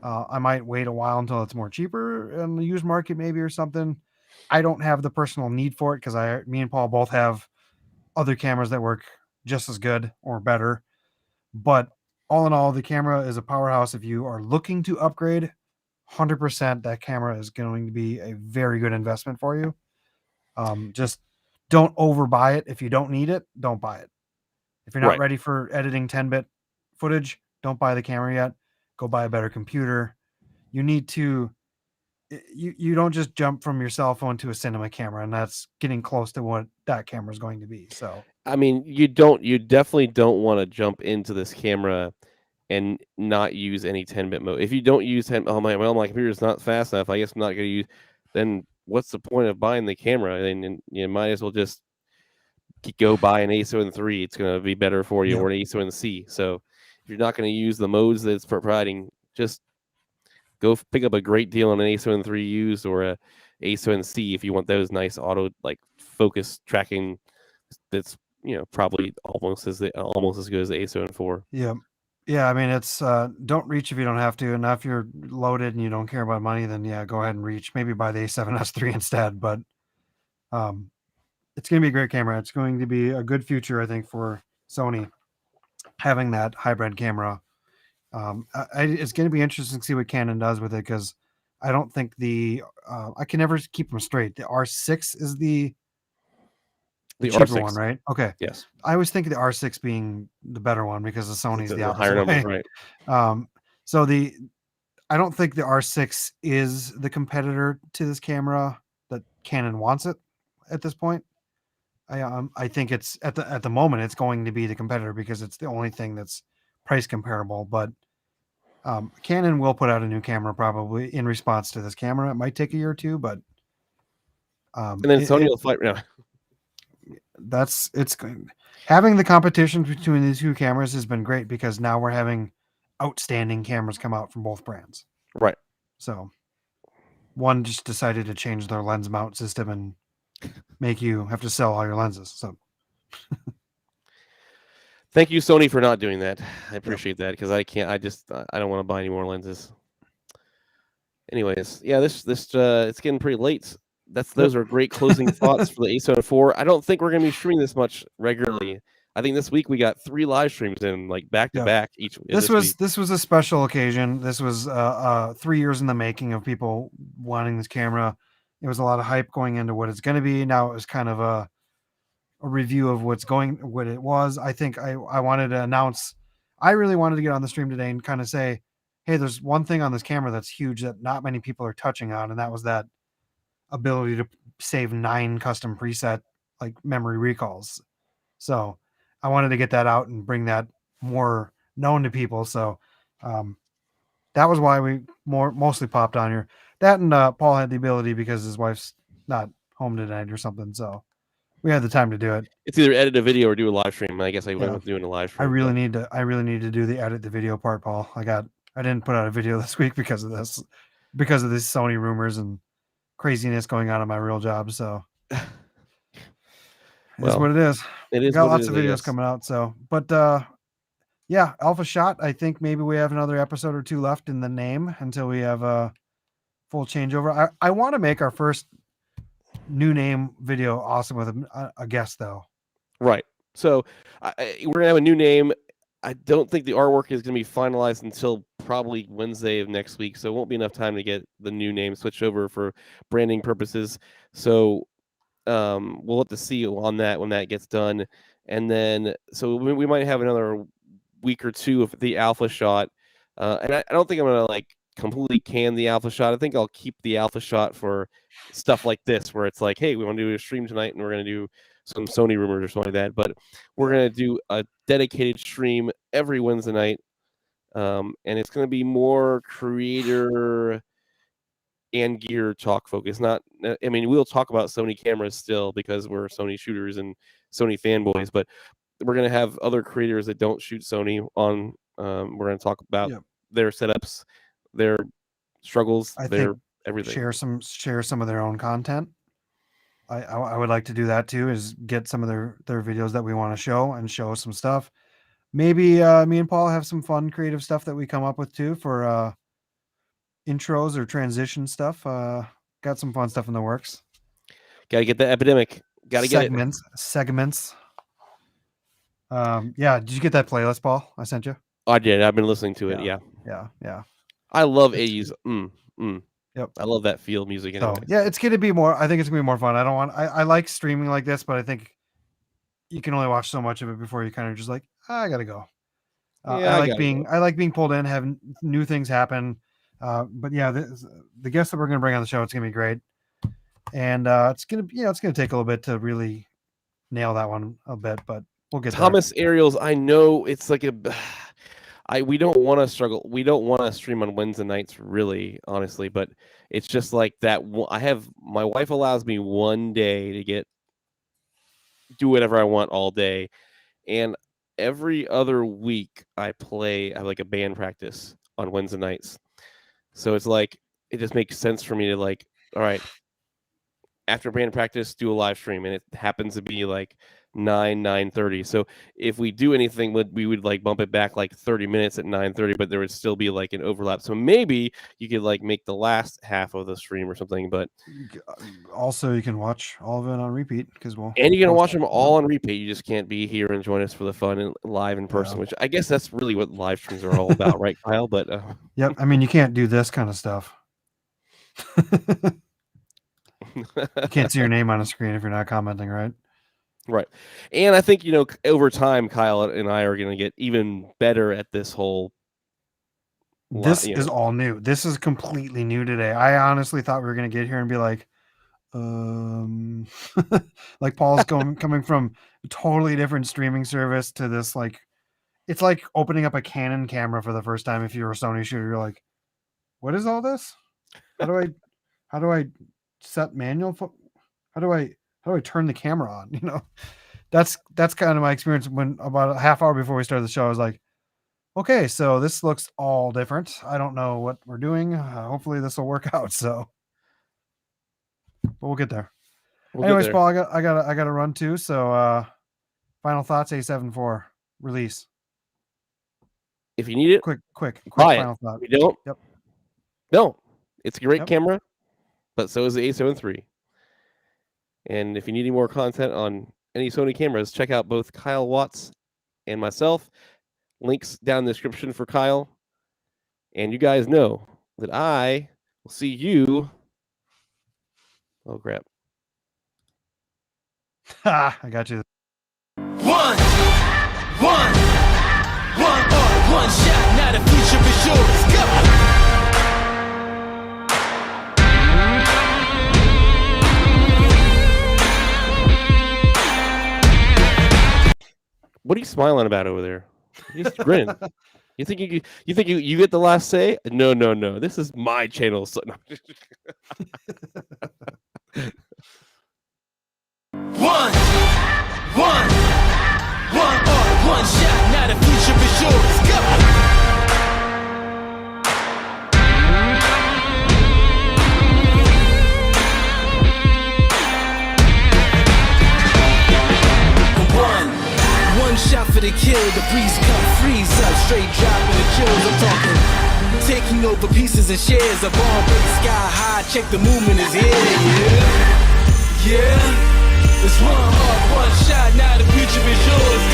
I might wait a while until it's more cheaper in the used market, maybe, or something. I don't have the personal need for it because me and Paul both have other cameras that work just as good or better. But all in all, the camera is a powerhouse. If you are looking to upgrade, 100% that camera is going to be a very good investment for you. Just don't overbuy it. If you don't need it, don't buy it. If you're not ready for editing 10-bit footage, don't buy the camera yet. Go buy a better computer. You need to, you don't just jump from your cell phone to a cinema camera, and that's getting close to what that camera is going to be. So, I mean, you definitely don't want to jump into this camera and not use any 10-bit mode. If you don't use 10, my computer is not fast enough, I guess I'm not going to use, then what's the point of buying the camera? And you might as well just go buy an A7 III. It's going to be better for you, or an A7C. So if you're not going to use the modes that it's providing, just go pick up a great deal on an A7 III used, or a A7C if you want those nice auto focus tracking. That's probably almost as good as the A7 IV. Yeah. I mean, it's don't reach if you don't have to. And if you're loaded and you don't care about money, then go ahead and reach. Maybe buy the A7S III instead. But it's going to be a great camera. It's going to be a good future, I think, for Sony having that hybrid camera. It's going to be interesting to see what Canon does with it, because I don't think I can never keep them straight. The R6 is the cheaper R6 one, right? Okay. Yes. I always think the R6 being the better one, because the Sony's the opposite higher way. number, right? So I don't think the R6 is the competitor to this camera that Canon wants it at this point. I think it's at the moment it's going to be the competitor, because it's the only thing that's price comparable. But Canon will put out a new camera probably in response to this camera. It might take a year or two, but and then Sony will fight now. having the competition between these two cameras has been great because now we're having outstanding cameras come out from both brands. Right. So one just decided to change their lens mount system and make you have to sell all your lenses. So thank you, Sony, for not doing that. I appreciate that because I can't. I don't want to buy any more lenses. Anyways, yeah, this it's getting pretty late. Those are great closing thoughts for the A7 IV. I don't think we're gonna be streaming this much regularly. I think this week we got 3 live streams in like back to back each. This week. was a special occasion. This was 3 years in the making of people wanting this camera. It was a lot of hype going into what it's going to be. Now it was kind of a review of what it was. I think I wanted to announce. I really wanted to get on the stream today and kind of say, hey, there's one thing on this camera that's huge that not many people are touching on, and that was that ability to save 9 custom preset like memory recalls. So I wanted to get that out and bring that more known to people. So that was why we mostly popped on here. That and Paul had the ability because his wife's not home tonight or something. So we had the time to do it. It's either edit a video or do a live stream. I guess I went with doing a live stream. I really need to do the edit the video part, Paul. I didn't put out a video this week because of this Sony rumors and craziness going on in my real job. So it's what it is. It is. Got lots of videos coming out. So, but yeah, Alpha Shot. I think maybe we have another episode or 2 left in the name until we have a full changeover. I want to make our first new name video awesome with a guest though. Right. So we're gonna have a new name. I don't think the artwork is going to be finalized until probably Wednesday of next week, so it won't be enough time to get the new name switched over for branding purposes. So we'll have to see on that when that gets done, and then so we might have another week or 2 of the Alpha Shot, and I don't think I'm going to like completely can the Alpha Shot. I think I'll keep the Alpha Shot for stuff like this, where it's like, hey, we want to do a stream tonight, and we're going to do some Sony rumors or something like that, but we're going to do a dedicated stream every Wednesday night, and it's going to be more creator and gear talk focus. Not, I mean, we'll talk about Sony cameras still because we're Sony shooters and Sony fanboys, but we're going to have other creators that don't shoot Sony on. We're going to talk about their setups, their struggles, their everything. Share some of their own content. I would like to do that too, is get some of their videos that we want to show and show some stuff. Maybe me and Paul have some fun creative stuff that we come up with too for intros or transition stuff. Got some fun stuff in the works. Gotta get the epidemic. Gotta get segments. Yeah, did you get that playlist, Paul? I sent you. I did. I've been listening to it. Yeah. I love 80s. Yep. I love that field music. Anyway. So, yeah, it's gonna be more. I think it's gonna be more fun. I like streaming like this, but I think you can only watch so much of it before you kind of just like, I gotta go. I like being pulled in, having new things happen. But yeah, the guests that we're gonna bring on the show, it's gonna be great, and it's gonna take a little bit to really nail that one a bit, but we'll get Thomas Ariels. I know it's like we don't want to struggle. We don't want to stream on Wednesday nights, really, honestly. But it's just like that. My wife allows me one day to do whatever I want all day, and every other week I have like a band practice on Wednesday nights. So it's like it just makes sense for me to like, all right, after band practice, do a live stream, and it happens to be like 9:30. So if we do anything, we would like bump it back like 30 minutes at 9:30, but there would still be like an overlap. So maybe you could like make the last half of the stream or something. But also you can watch all of it on repeat because and you're gonna watch them all on repeat. You just can't be here and join us for the fun and live in person, which I guess that's really what live streams are all about, right, Kyle? But yep, I mean you can't do this kind of stuff. You can't see your name on a screen if you're not commenting, right? Right. And I think, over time, Kyle and I are going to get even better at this whole. This is all new. This is completely new today. I honestly thought we were going to get here and be like, like Paul's coming from a totally different streaming service to this, like, it's like opening up a Canon camera for the first time. If you're a Sony shooter, you're like, what is all this? How do I set manual? How do I turn the camera on? that's kind of my experience. When about a half hour before we started the show, I was like, okay, so this looks all different. I don't know what we're doing. Hopefully this will work out. So, but we'll get there. Anyways, Paul, I got to run too. So, final thoughts. A7 IV release. If you need it, quick buy final it. thought. We don't. Yep. No, it's a great camera, but so is the A7 III. And if you need any more content on any Sony cameras, check out both Kyle Watts and myself. Links down in the description for Kyle. And you guys know that I will see you. Oh, crap. Ha! I got you. One shot, now the future is yours. Go! What are you smiling about over there? You just grin. You think you get the last say? No. This is my channel. So, no. One shot, now the future is yours. Go! One shot for the kill, the breeze come freeze up, straight dropping the kills. I'm talking taking over pieces and shares. A ball break sky high, check the movement is here. Yeah, it's one shot, now the future is yours.